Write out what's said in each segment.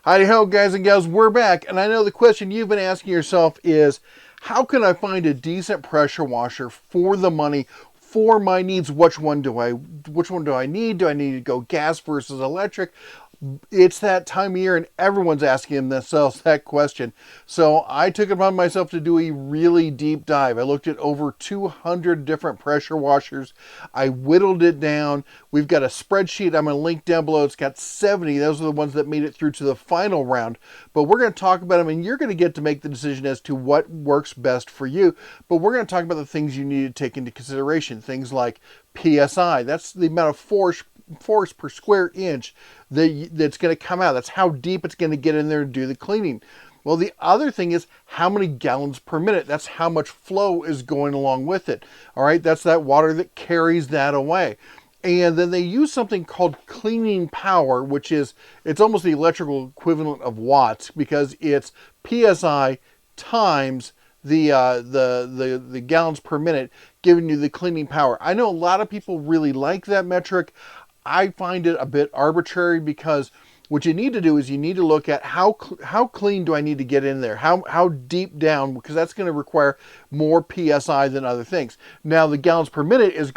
Howdy ho, guys and gals, we're back. And I know the question you've been asking yourself is, how can I find a decent pressure washer for the money, for my needs? Which one do I need? Do I need to go gas versus electric? It's that time of year and everyone's asking themselves that question. So I took it upon myself to do a really deep dive. I looked at over 200 different pressure washers. I whittled it down. We've got a spreadsheet I'm going to link down below. It's got 70. Those are the ones that made it through to the final round. But we're going to talk about them and you're going to get to make the decision as to what works best for you. But we're going to talk about the things you need to take into consideration. Things like PSI. That's the amount of force per square inch that's going to come out. That's how deep it's going to get in there to do the cleaning. Well, the other thing is how many gallons per minute. That's how much flow is going along with it. All right, that's that water that carries that away. And then they use something called cleaning power, which is, it's almost the electrical equivalent of watts, because it's PSI times the gallons per minute, giving you the cleaning power. I know a lot of people really like that metric. I find it a bit arbitrary, because what you need to do is you need to look at how clean do I need to get in there? How deep down, because that's going to require more PSI than other things. Now the gallons per minute is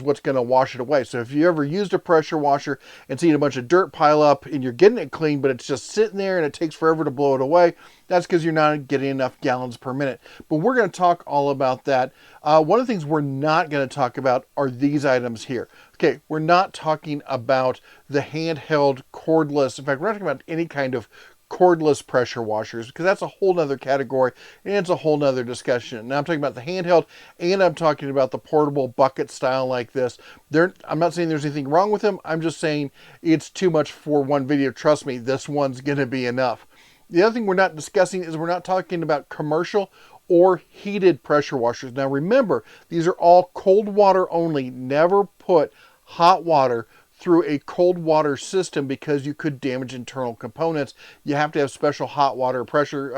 what's going to wash it away. So if you ever used a pressure washer and seen a bunch of dirt pile up and you're getting it clean, but it's just sitting there and it takes forever to blow it away, that's because you're not getting enough gallons per minute. But we're going to talk all about that. One of the things we're not going to talk about are these items here. Okay, we're not talking about the handheld cordless. In fact, we're not talking about any kind of cordless pressure washers, because that's a whole nother category and it's a whole nother discussion. Now I'm talking about the handheld, and I'm talking about the portable bucket style like this. I'm not saying there's anything wrong with them. I'm just saying it's too much for one video. Trust me, this one's going to be enough. The other thing we're not discussing is we're not talking about commercial or heated pressure washers. Now remember, these are all cold water only. Never put hot water through a cold water system, because you could damage internal components. You have to have special hot water pressure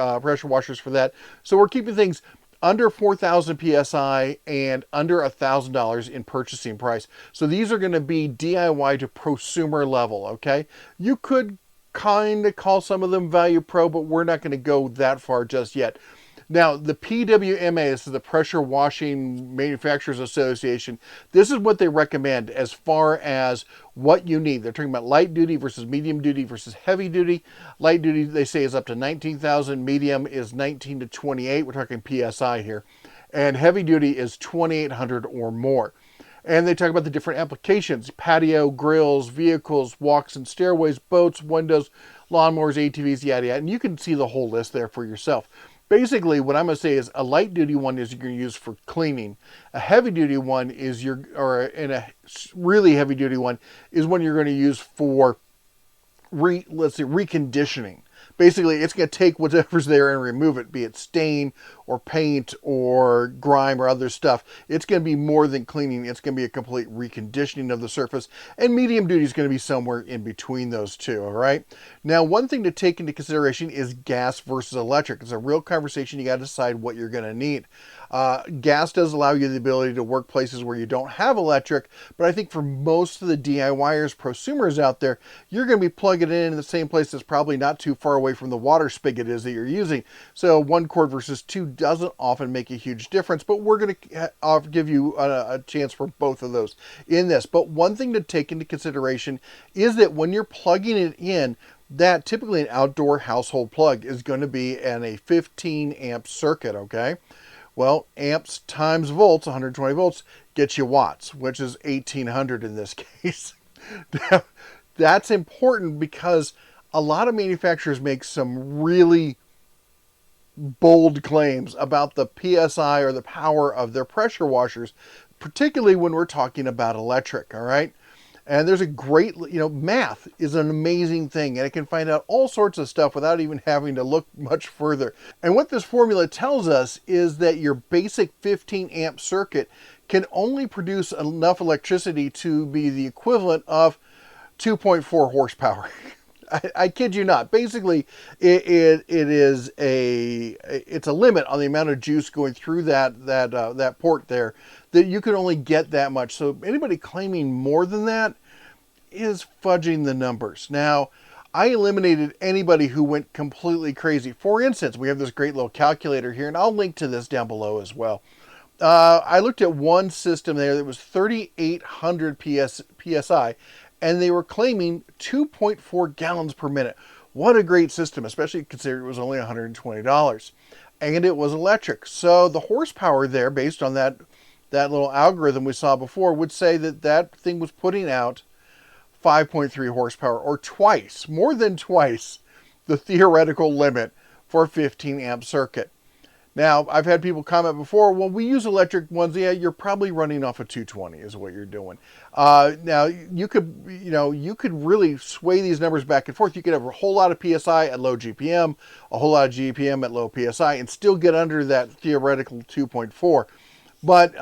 washers for that. So we're keeping things under 4,000 PSI and under $1,000 in purchasing price. So these are going to be DIY to prosumer level, okay? You could kind of call some of them value pro, but we're not going to go that far just yet. Now, the PWMA, this is the Pressure Washing Manufacturers Association. This is what they recommend as far as what you need. They're talking about light duty versus medium duty versus heavy duty. Light duty, they say, is up to 19,000. Medium is 19 to 28. We're talking PSI here. And heavy duty is 2,800 or more. And they talk about the different applications: patio, grills, vehicles, walks and stairways, boats, windows, lawnmowers, ATVs, yada yada. And you can see the whole list there for yourself. Basically, what I'm going to say is a light duty one is you're going to use for cleaning. A heavy duty one is a really heavy duty one is one you're going to use for reconditioning. Basically, it's going to take whatever's there and remove it, be it stain or paint or grime or other stuff. It's going to be more than cleaning. It's going to be a complete reconditioning of the surface. And medium duty is going to be somewhere in between those two, all right? Now, one thing to take into consideration is gas versus electric. It's a real conversation. You got to decide what you're going to need. Gas does allow you the ability to work places where you don't have electric, but I think for most of the DIYers, prosumers out there, you're going to be plugging it in the same place that's probably not too far away from the water spigot is that you're using. So one cord versus two doesn't often make a huge difference, but we're going to give you a chance for both of those in this. But one thing to take into consideration is that when you're plugging it in, that typically an outdoor household plug is going to be in a 15 amp circuit, okay? Well, amps times volts, 120 volts, gets you watts, which is 1,800 in this case. That's important because a lot of manufacturers make some really bold claims about the PSI or the power of their pressure washers, particularly when we're talking about electric, all right? And there's a great, math is an amazing thing, and it can find out all sorts of stuff without even having to look much further. And what this formula tells us is that your basic 15 amp circuit can only produce enough electricity to be the equivalent of 2.4 horsepower. I kid you not. Basically, it's a limit on the amount of juice going through that port there, that you can only get that much. So anybody claiming more than that is fudging the numbers. Now, I eliminated anybody who went completely crazy. For instance, we have this great little calculator here, and I'll link to this down below as well. I looked at one system there that was 3,800 PSI, and they were claiming 2.4 gallons per minute. What a great system, especially considering it was only $120. And it was electric. So the horsepower there, based on that little algorithm we saw before, would say that that thing was putting out 5.3 horsepower, or twice, more than twice, the theoretical limit for a 15 amp circuit. Now, I've had people comment before, well, we use electric ones. Yeah, you're probably running off a 220 is what you're doing. Now, you could really sway these numbers back and forth. You could have a whole lot of PSI at low GPM, a whole lot of GPM at low PSI, and still get under that theoretical 2.4. But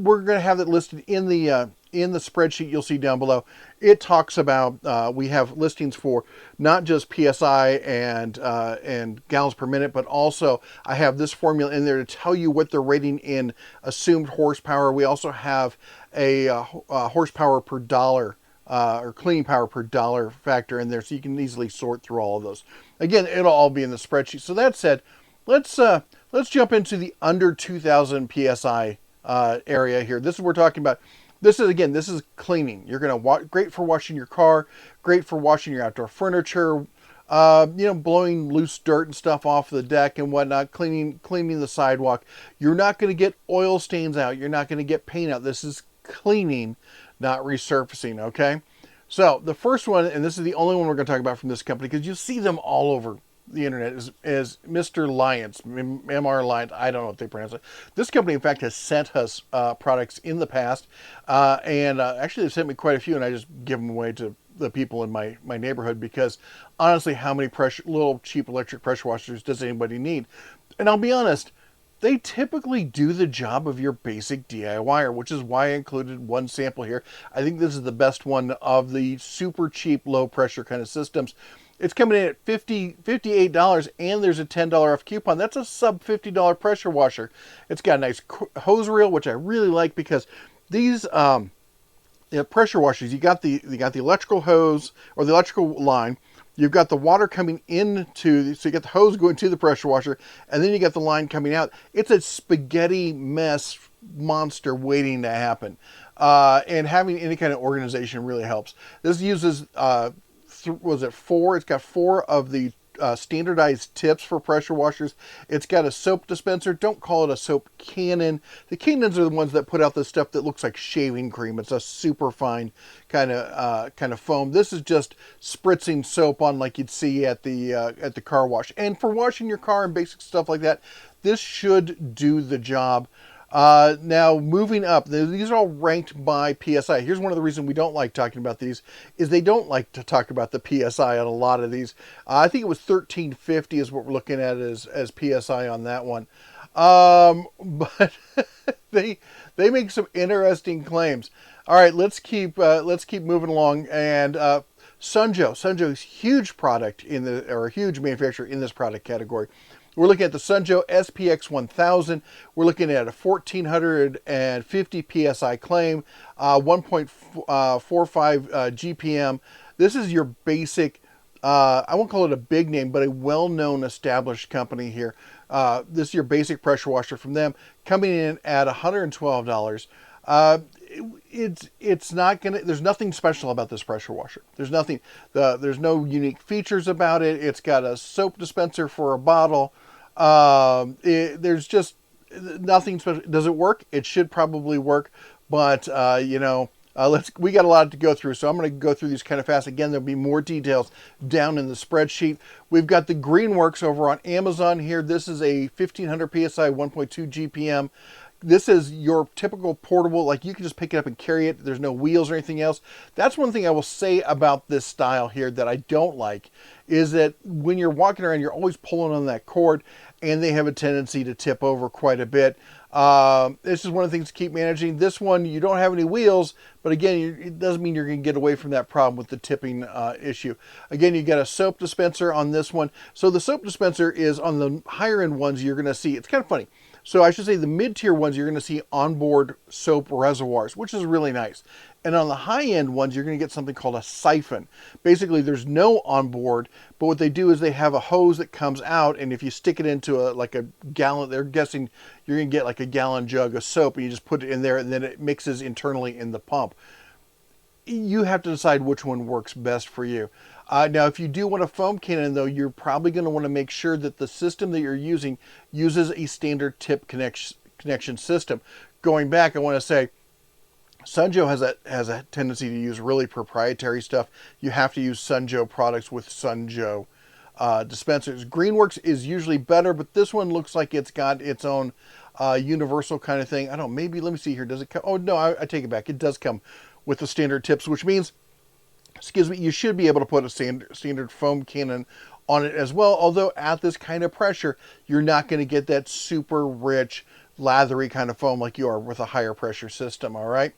we're going to have it listed in the spreadsheet you'll see down below. It talks about, we have listings for not just PSI and gallons per minute, but also I have this formula in there to tell you what they're rating in assumed horsepower. We also have a horsepower per dollar or cleaning power per dollar factor in there, so you can easily sort through all of those. Again, it'll all be in the spreadsheet. So that said, let's jump into the under 2,000 PSI area here. This is what we're talking about. This is cleaning. You're gonna great for washing your car, great for washing your outdoor furniture, blowing loose dirt and stuff off the deck and whatnot, cleaning the sidewalk. You're not gonna get oil stains out. You're not gonna get paint out. This is cleaning, not resurfacing. Okay. So the first one, and this is the only one we're gonna talk about from this company because you see them all over the internet, is Mr. Lions, MR Lions. I don't know what they pronounce it. This company, in fact, has sent us products in the past, and actually they've sent me quite a few, and I just give them away to the people in my neighborhood because honestly, how many little cheap electric pressure washers does anybody need? And I'll be honest, they typically do the job of your basic DIYer, which is why I included one sample here. I think this is the best one of the super cheap, low pressure kind of systems. It's coming in at $58, and there's a $10 off coupon. That's a sub $50 pressure washer. It's got a nice hose reel, which I really like because these pressure washers, you got the electrical hose or the electrical line. You've got the water coming into, so you get the hose going to the pressure washer, and then you get the line coming out. It's a spaghetti mess monster waiting to happen. And having any kind of organization really helps. This uses was it 4? It's got 4 of the standardized tips for pressure washers. It's got a soap dispenser. Don't call it a soap cannon. The cannons are the ones that put out the stuff that looks like shaving cream. It's a super fine kind of foam. This is just spritzing soap on like you'd see at the car wash. And for washing your car and basic stuff like that, this should do the job. Now moving up, these are all ranked by PSI. Here's one of the reasons we don't like talking about these is they don't like to talk about the PSI on a lot of these. I think it was 1350 is what we're looking at as PSI on that one. But they make some interesting claims. All right, let's keep moving along. And Sunjo's huge product or a huge manufacturer in this product category. We're looking at the Sunjo SPX 1000. We're looking at a 1450 PSI claim, 1.45 GPM. This is your basic, I won't call it a big name, but a well-known established company here. This is your basic pressure washer from them, coming in at $112. It's not gonna, there's nothing special about this pressure washer. There's nothing, there's no unique features about it. It's got a soap dispenser for a bottle. There's just nothing special. Does it work? It should probably work, but we got a lot to go through, so I'm going to go through these kind of fast. Again, there'll be more details down in the spreadsheet. We've got the Greenworks over on Amazon here. This is a 1500 PSI, 1.2 GPM. This is your typical portable, like you can just pick it up and carry it. There's no wheels or anything else. That's one thing I will say about this style here that I don't like, is that when you're walking around, you're always pulling on that cord, and they have a tendency to tip over quite a bit. This is one of the things to keep managing. This one, you don't have any wheels, but again, it doesn't mean you're going to get away from that problem with the tipping issue. Again, you got a soap dispenser on this one. So the soap dispenser is on the higher end ones. You're going to see, it's kind of funny. So I should say the mid-tier ones, you're going to see onboard soap reservoirs, which is really nice. And on the high-end ones, you're going to get something called a siphon. Basically, there's no onboard, but what they do is they have a hose that comes out, and if you stick it into like a gallon, they're guessing you're going to get like a gallon jug of soap, and you just put it in there, and then it mixes internally in the pump. You have to decide which one works best for you. Now, if you do want a foam cannon, though, you're probably going to want to make sure that the system that you're using uses a standard tip connection system. Going back, I want to say Sunjo has a tendency to use really proprietary stuff. You have to use Sunjo products with Sunjo dispensers. Greenworks is usually better, but this one looks like it's got its own universal kind of thing. I don't know, maybe, let me see here. Does it come? Oh, no, I take it back. It does come with the standard tips, which means, excuse me, you should be able to put a standard foam cannon on it as well. Although at this kind of pressure, you're not going to get that super rich, lathery kind of foam like you are with a higher pressure system, all right?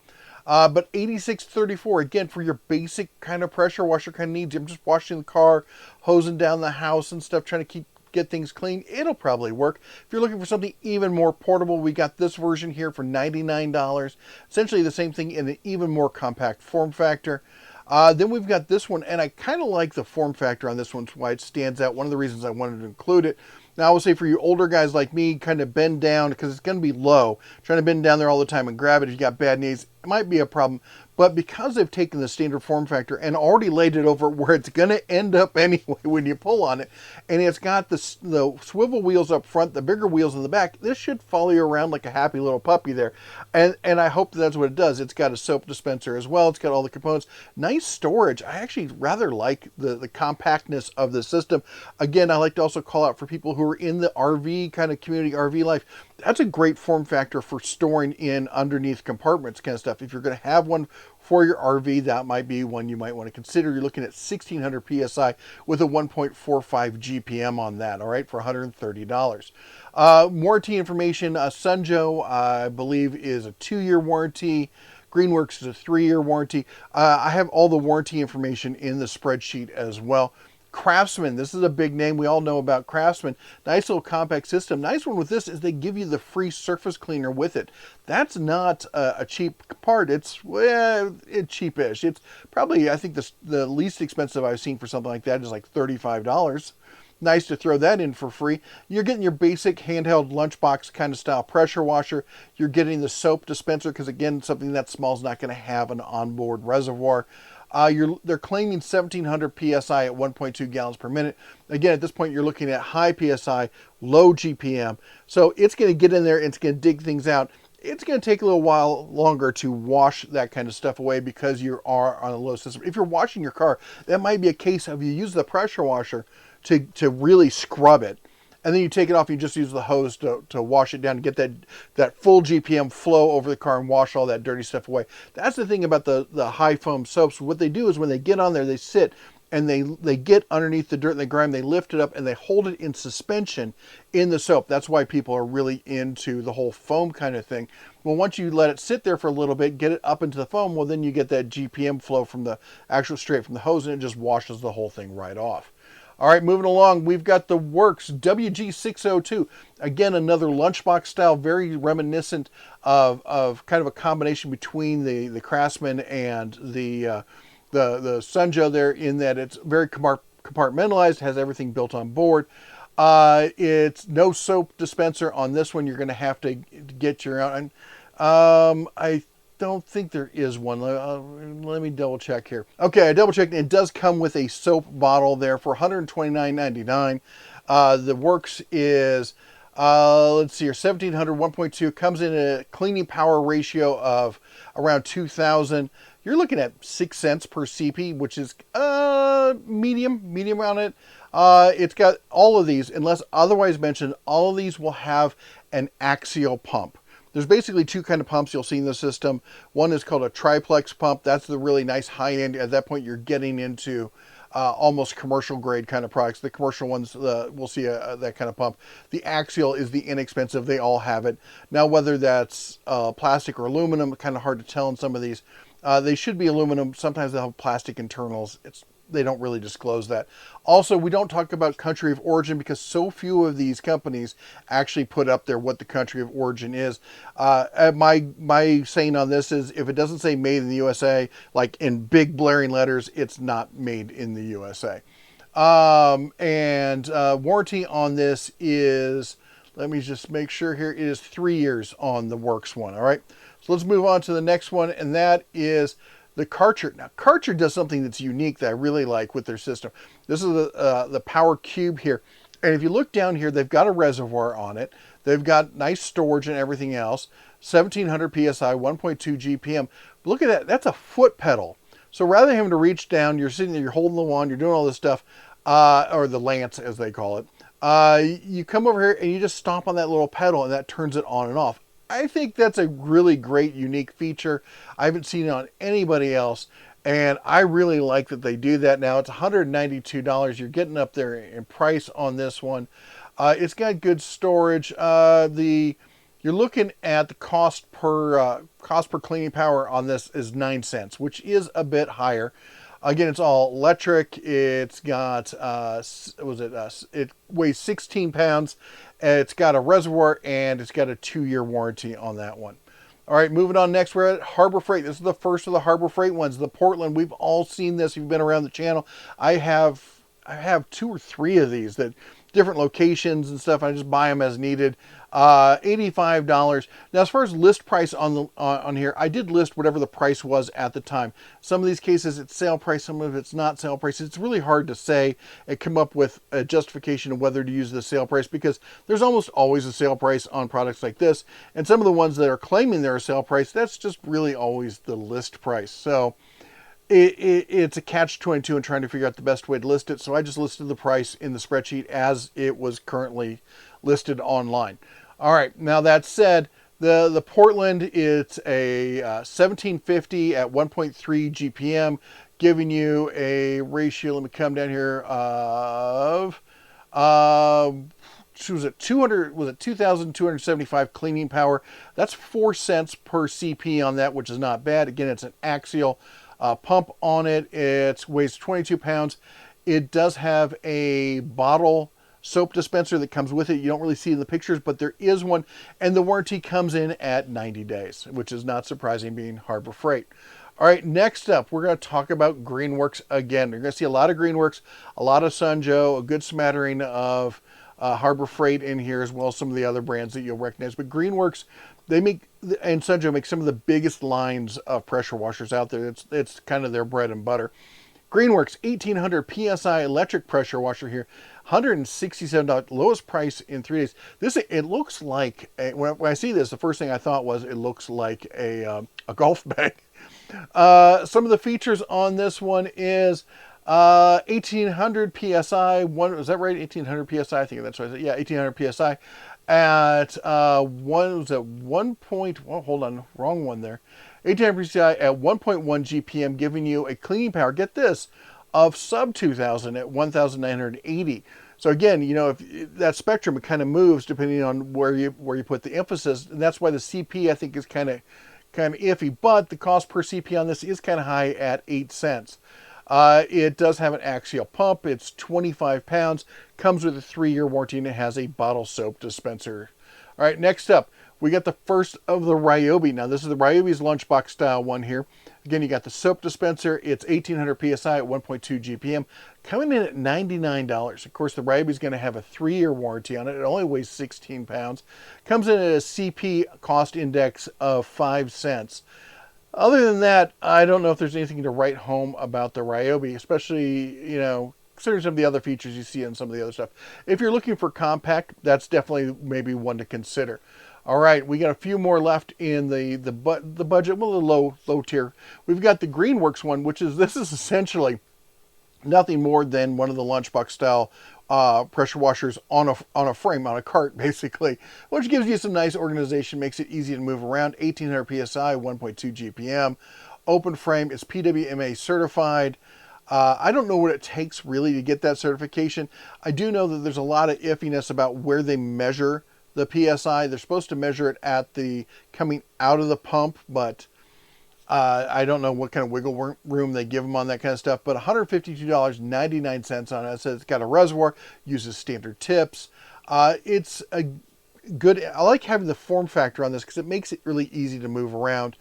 But 8634, again, for your basic kind of pressure washer kind of needs, I'm just washing the car, hosing down the house and stuff, trying to get things clean, it'll probably work. If you're looking for something even more portable, we got this version here for $99. Essentially the same thing in an even more compact form factor. Then we've got this one, and I kind of like the form factor on this one, why it stands out. One of the reasons I wanted to include it. Now, I will say for you older guys like me, kind of bend down, because it's going to be low. Trying to bend down there all the time and grab it, if you got bad knees, it might be a problem. But because they've taken the standard form factor and already laid it over where it's going to end up anyway when you pull on it, and it's got the swivel wheels up front, the bigger wheels in the back, this should follow you around like a happy little puppy there. And I hope that's what it does. It's got a soap dispenser as well. It's got all the components. Nice storage. I actually rather like the compactness of the system. Again, I like to also call out for people who are in the RV kind of community, RV life. That's a great form factor for storing in underneath compartments kind of stuff. If you're going to have one for your RV, that might be one you might want to consider. You're looking at 1600 PSI with a 1.45 GPM on that, all right, for $130. Warranty information, Sunjo, I believe, is a 2-year warranty. Greenworks is a 3-year warranty. I have all the warranty information in the spreadsheet as well. Craftsman, this is a big name. We all know about Craftsman. Nice little compact system. Nice one with this is they give you the free surface cleaner with it. That's not a cheap part. It's cheapish. It's probably, I think, the least expensive I've seen for something like that is like $35. Nice to throw that in for free. You're getting your basic handheld lunchbox kind of style pressure washer. You're getting the soap dispenser because, again, something that small is not going to have an onboard reservoir. They're claiming 1700 PSI at 1.2 gallons per minute. Again, at this point, you're looking at high PSI, low GPM. So it's going to get in there, it's going to dig things out. It's going to take a little while longer to wash that kind of stuff away because you are on a low system. If you're washing your car, that might be a case of you use the pressure washer to really scrub it. And then you take it off, you just use the hose to wash it down, to get that full GPM flow over the car and wash all that dirty stuff away. That's the thing about the high foam soaps. What they do is when they get on there, they sit and they get underneath the dirt and the grime, they lift it up and they hold it in suspension in the soap. That's why people are really into the whole foam kind of thing. Well, once you let it sit there for a little bit, get it up into the foam, well, then you get that GPM flow from the actual straight from the hose, and it just washes the whole thing right off. All right, moving along, we've got the Works WG602. Again, another lunchbox style, very reminiscent of kind of a combination between the Craftsman and the Sunjo there, in that it's very compartmentalized, has everything built on board. It's no soap dispenser on this one. You're going to have to get your own. I don't think there is one. Let me double check here. Okay, I double checked. It does come with a soap bottle there for $129.99. The Works is, let's see here, 1700, 1.2. Comes in a cleaning power ratio of around 2000. You're looking at 6 cents per CP, which is medium on it. It's got all of these, unless otherwise mentioned, all of these will have an axial pump. There's basically two kind of pumps you'll see in the system. One is called a triplex pump. That's the really nice high end. At that point, you're getting into almost commercial grade kind of products. The commercial ones, we'll see that kind of pump. The axial is the inexpensive. They all have it. Now, whether that's plastic or aluminum, kind of hard to tell in some of these. They should be aluminum. Sometimes they'll have plastic internals. It's really disclose that. Also, we don't talk about country of origin because so few of these companies actually put up there what the country of origin is. My saying on this is, if it doesn't say made in the USA, like in big blaring letters, it's not made in the USA. And warranty on this is, let me just make sure here, it is 3 years on the Works one. All right, so let's move on to the next one, and that is the Karcher. Now, Karcher does something that's unique that I really like with their system. This is the Power Cube here. And if you look down here, they've got a reservoir on it. They've got nice storage and everything else. 1700 PSI, 1.2 GPM. But look at that. That's a foot pedal. So rather than having to reach down, you're sitting there, you're holding the wand, you're doing all this stuff, or the lance as they call it. You come over here and you just stomp on that little pedal and that turns it on and off. I think that's a really great, unique feature. I haven't seen it on anybody else, and I really like that they do that now. It's $192. You're getting up there in price on this one. It's got good storage. You're looking at the cost per cleaning power on this is 9 cents, which is a bit higher. Again, it's all electric. It's got, it weighs 16 pounds. It's got a reservoir, and it's got a 2-year warranty on that one. All right, moving on next, we're at Harbor Freight. This is the first of the Harbor Freight ones. The Portland, we've all seen this if you've been around the channel. I have 2 or 3 of these, that different locations and stuff. I just buy them as needed. $85. Now, as far as list price on here, I did list whatever the price was at the time. Some of these cases it's sale price, some of it's not sale price. It's really hard to say and come up with a justification of whether to use the sale price, because there's almost always a sale price on products like this. And some of the ones that are claiming they're a sale price, that's just really always the list price. So it's a catch-22 in trying to figure out the best way to list it. So I just listed the price in the spreadsheet as it was currently listed online. All right, now that said, the Portland, it's a 1750 at 1.3 GPM, giving you a ratio, let me come down here, of, was it 2,275 cleaning power. That's 4 cents per CP on that, which is not bad. Again, it's an axial pump on it. It weighs 22 pounds. It does have a bottle soap dispenser that comes with it. You don't really see in the pictures, but there is one, and the warranty comes in at 90 days, which is not surprising being Harbor Freight. All right, next up, we're going to talk about Greenworks again. You're going to see a lot of Greenworks, a lot of Sunjo, a good smattering of Harbor Freight in here, as well as some of the other brands that you'll recognize. But Greenworks, they make, and Sunjo make some of the biggest lines of pressure washers out there. It's kind of their bread and butter. Greenworks 1800 PSI electric pressure washer here, $167, lowest price in 3 days. It looks like, when I see this, the first thing I thought was it looks like a golf bag. Some of the features on this one is 1800 PSI, was that right? 1800 PSI, I think that's what I said. Yeah, 1800 PSI at hold on, wrong one there. 1800 PSI at 1.1 GPM, giving you a cleaning power, get this, of sub 2,000 at 1,980. So again, you know, if that spectrum, it kind of moves depending on where you put the emphasis, and that's why the CP I think is kind of iffy. But the cost per CP on this is kind of high at 8 cents. It does have an axial pump. It's 25 pounds. Comes with a 3-year warranty, and it has a bottle soap dispenser. All right, next up, we got the first of the Ryobi. Now, this is the Ryobi's lunchbox style one here. Again, you got the soap dispenser. It's 1800 PSI at 1.2 GPM, coming in at $99. Of course, the Ryobi's going to have a 3-year warranty on it. It only weighs 16 pounds. Comes in at a CP cost index of 5 cents. Other than that, I don't know if there's anything to write home about the Ryobi, especially, you know, considering some of the other features you see in some of the other stuff. If you're looking for compact, that's definitely maybe one to consider. All right, we got a few more left in the budget, well, the low tier. We've got the Greenworks one, this is essentially nothing more than one of the lunchbox style pressure washers on a frame, on a cart, basically, which gives you some nice organization, makes it easy to move around. 1800 PSI, 1.2 GPM, open frame. It's PWMA certified. I don't know what it takes really to get that certification. I do know that there's a lot of iffiness about where they measure the PSI. They're supposed to measure it at the coming out of the pump, but I don't know what kind of wiggle room they give them on that kind of stuff, but $152.99 on it. It says it's got a reservoir, uses standard tips. It's a good, I like having the form factor on this because it makes it really easy to move around.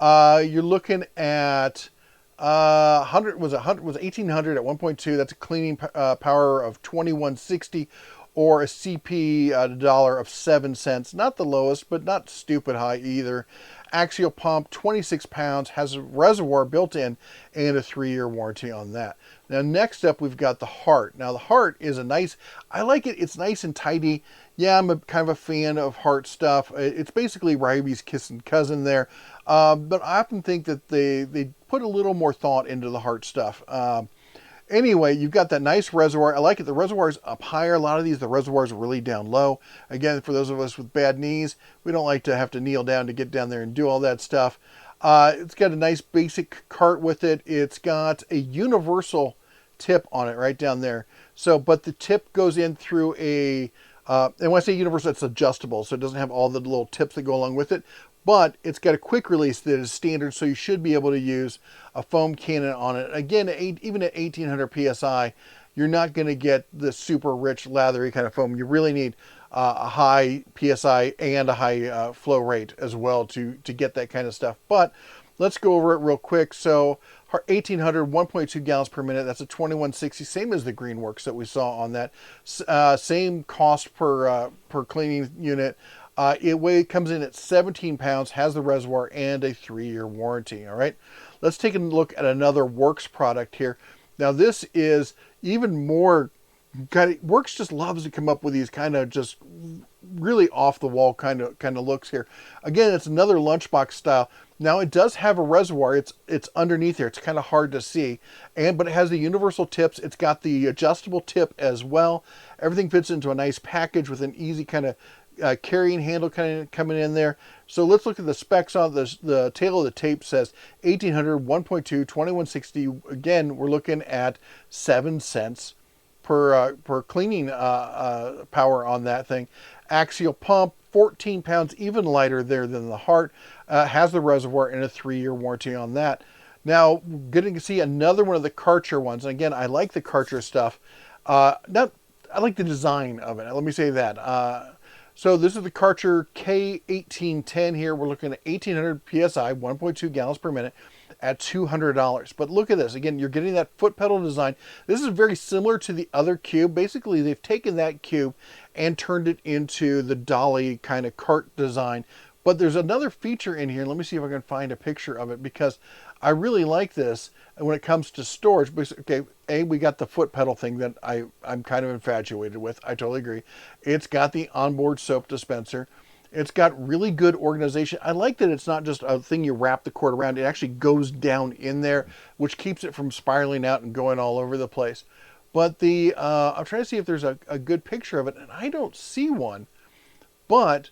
You're looking at 100 was 1800 at 1.2. That's a cleaning power of 2160, or a CP dollar of 7 cents. Not the lowest, but not stupid high either. Axial pump, 26 pounds, has a reservoir built in, and a 3-year warranty on that. Now, next up, we've got the Heart. Now, the Heart is a nice, I like it. It's nice and tidy. Yeah, I'm kind of a fan of Heart stuff. It's basically Rybe's kissing cousin there. But I often think that they put a little more thought into the Heart stuff. Anyway, you've got that nice reservoir. I like it. The reservoir's up higher. A lot of these, the reservoirs are really down low. Again, for those of us with bad knees, we don't like to have to kneel down to get down there and do all that stuff. It's got a nice basic cart with it. It's got a universal tip on it right down there. So, but the tip goes in through a, and when I say universal, it's adjustable. So it doesn't have all the little tips that go along with it. But it's got a quick release that is standard, so you should be able to use a foam cannon on it. Again, even at 1800 PSI, you're not going to get the super rich, lathery kind of foam. You really need a high PSI and a high flow rate as well to get that kind of stuff. But let's go over it real quick. So 1800, 1.2 gallons per minute. That's a 2160, same as the Greenworks that we saw on that. Same cost per cleaning unit. It comes in at 17 pounds, has the reservoir, and a 3-year warranty. All right, let's take a look at another Works product here. Now, this is even more Works just loves to come up with these kind of just really off the wall kind of looks here. Again, it's another lunchbox style. Now, it does have a reservoir. It's underneath there. It's kind of hard to see, but it has the universal tips. It's got the adjustable tip as well. Everything fits into a nice package with an easy kind of carrying handle kind of coming in there. So let's look at the specs on this. The tail of the tape says 1800, 1.2, 2160. Again, we're looking at 7 cents per cleaning power on that thing. Axial pump, 14 pounds, even lighter there than the Heart. Has the reservoir and a 3-year warranty on that. Now, getting to see another one of the Karcher ones. And again, I like the Karcher stuff. I like the design of it. Let me say that. So this is the Karcher K1810 here. We're looking at 1800 PSI, 1.2 gallons per minute at $200. But look at this. Again, you're getting that foot pedal design. This is very similar to the other cube. Basically, they've taken that cube and turned it into the dolly kind of cart design. But there's another feature in here. Let me see if I can find a picture of it, because I really like this when it comes to storage. Okay, we got the foot pedal thing that I'm kind of infatuated with. I totally agree. It's got the onboard soap dispenser. It's got really good organization. I like that it's not just a thing you wrap the cord around. It actually goes down in there, which keeps it from spiraling out and going all over the place. But I'm trying to see if there's a good picture of it, and I don't see one. But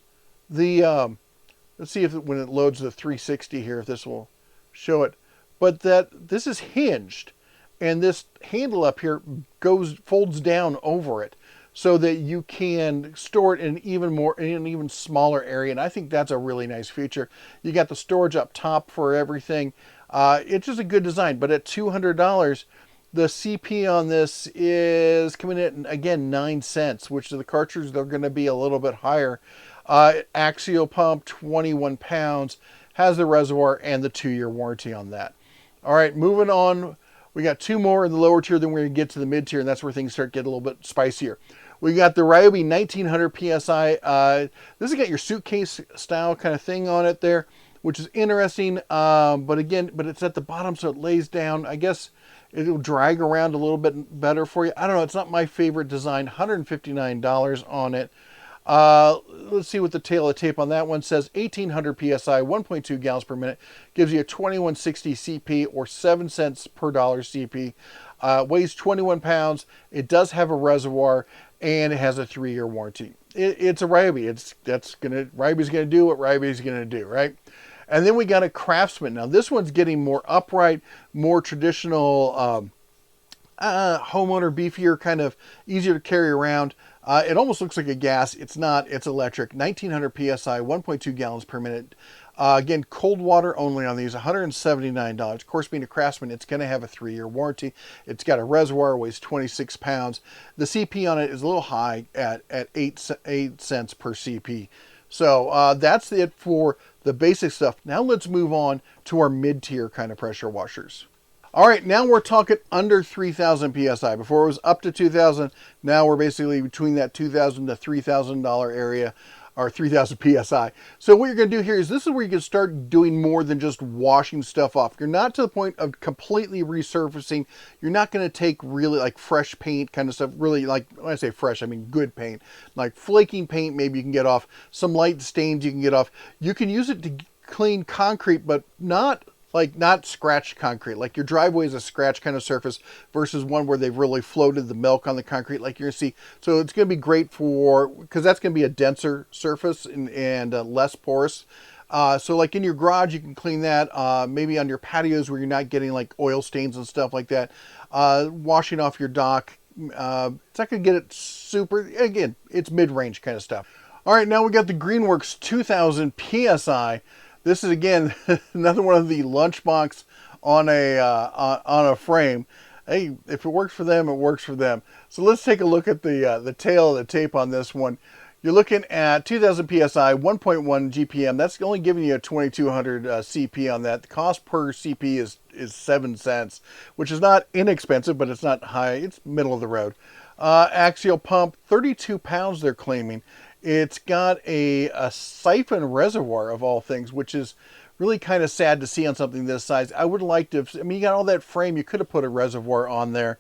let's see if when it loads the 360 here, if this will show it. But this is hinged, and this handle up here folds down over it, so that you can store it in an even smaller area. And I think that's a really nice feature. You got the storage up top for everything. It's just a good design. But at $200, the CP on this is coming in at, again, 9 cents, which the Karchers, they're going to be a little bit higher. Axial pump, 21 pounds, has the reservoir and the 2-year warranty on that. All right, moving on. We got 2 more in the lower tier, then we're going to get to the mid tier, and that's where things start getting a little bit spicier. We got the Ryobi 1900 PSI. This has got your suitcase style kind of thing on it there, which is interesting. But it's at the bottom, so it lays down. I guess it'll drag around a little bit better for you. I don't know. It's not my favorite design. $159 on it. Let's see what the tail of the tape on that one says. 1800 PSI, 1.2 gallons per minute. Gives you a 2160 CP, or 7 cents per dollar CP. Weighs 21 pounds. It does have a reservoir, and it has a 3-year warranty. It's a Ryobi. Ryobi's gonna do what Ryobi's gonna do, right? And then we got a Craftsman. Now this one's getting more upright, more traditional, homeowner, beefier, kind of easier to carry around. It almost looks like a gas. It's not. It's electric. 1900 PSI, 1.2 gallons per minute. Again, cold water only on these, $179. Of course, being a Craftsman, it's going to have a 3-year warranty. It's got a reservoir, weighs 26 pounds. The CP on it is a little high at 8 cents per CP. So that's it for the basic stuff. Now let's move on to our mid-tier kind of pressure washers. All right, now we're talking under 3,000 PSI. Before it was up to 2,000. Now we're basically between that $2,000 to $3,000 area, or 3,000 PSI. So what you're going to do here is this is where you can start doing more than just washing stuff off. You're not to the point of completely resurfacing. You're not going to take really like fresh paint kind of stuff. Really, like when I say fresh, I mean good paint. Like flaking paint, maybe you can get off. Some light stains you can get off. You can use it to clean concrete, but not scratched concrete. Like your driveway is a scratch kind of surface versus one where they've really floated the milk on the concrete like you're going to see. So it's going to be great for, because that's going to be a denser surface and less porous. So like in your garage, you can clean that. Maybe on your patios where you're not getting like oil stains and stuff like that. Washing off your dock. It's not going to get it super, again, it's mid-range kind of stuff. All right, now we got the Greenworks 2000 PSI. This is, again, another one of the lunchbox on a frame. Hey, if it works for them, it works for them. So let's take a look at the tail of the tape on this one. You're looking at 2,000 PSI, 1.1 GPM. That's only giving you a 2,200 CP on that. The cost per CP is 7 cents, which is not inexpensive, but it's not high. It's middle of the road. Axial pump, 32 pounds they're claiming. It's got a siphon reservoir of all things, which is really kind of sad to see on something this size. I would like to, I mean, you got all that frame, you could have put a reservoir on there.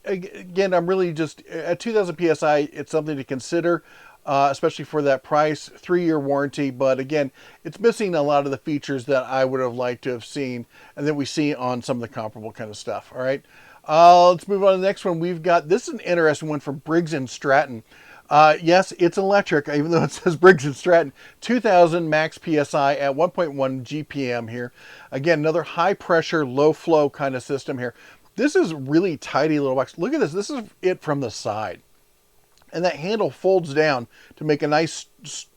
Again, I'm really just, at 2,000 PSI, it's something to consider, especially for that price, 3-year warranty. But again, it's missing a lot of the features that I would have liked to have seen and that we see on some of the comparable kind of stuff. All right. Let's move on to the next one. We've got, this is an interesting one from Briggs & Stratton. Yes, it's electric, even though it says Briggs & Stratton. 2,000 max PSI at 1.1 GPM here. Again, another high pressure, low flow kind of system here. This is really tidy little box. Look at this. This is it from the side. And that handle folds down to make a nice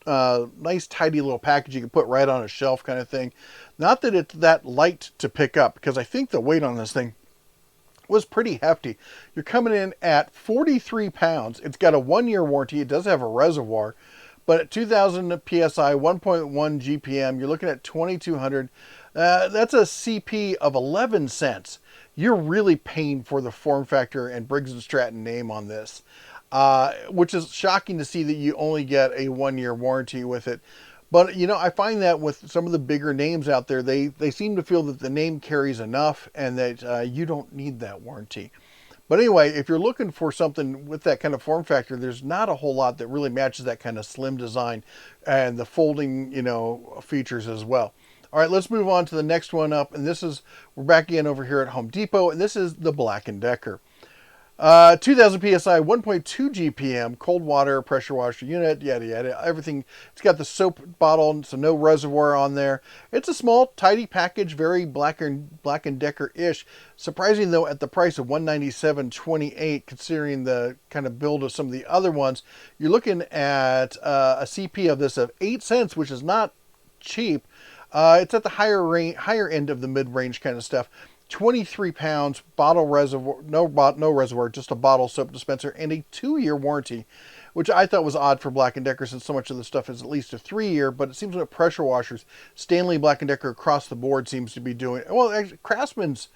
tidy little package you can put right on a shelf kind of thing. Not that it's that light to pick up, because I think the weight on this thing was pretty hefty. You're coming in at 43 pounds. It's got a 1-year warranty. It does have a reservoir, but at 2,000 PSI, 1.1 GPM, you're looking at 2,200. That's a CP of 11 cents. You're really paying for the form factor and Briggs & Stratton name on this, which is shocking to see that you only get a 1-year warranty with it. But, you know, I find that with some of the bigger names out there, they seem to feel that the name carries enough and that you don't need that warranty. But anyway, if you're looking for something with that kind of form factor, there's not a whole lot that really matches that kind of slim design and the folding, you know, features as well. All right, let's move on to the next one up. And this is, we're back again over here at Home Depot, and this is the Black & Decker. 2,000 PSI, 1.2 GPM, cold water, pressure washer unit, yada, yada, everything. It's got the soap bottle, so no reservoir on there. It's a small, tidy package, very Black & Decker-ish. Surprising, though, at the price of $197.28, considering the kind of build of some of the other ones. You're looking at a CP of this of 8 cents, which is not cheap. It's at the higher end of the mid-range kind of stuff. 23 pounds, bottle reservoir, no reservoir, just a bottle soap dispenser, and a 2-year warranty, which I thought was odd for Black & Decker since so much of the stuff is at least a 3-year, but it seems like pressure washers, Stanley, Black & Decker across the board seems to be doing, well, actually, Craftsman's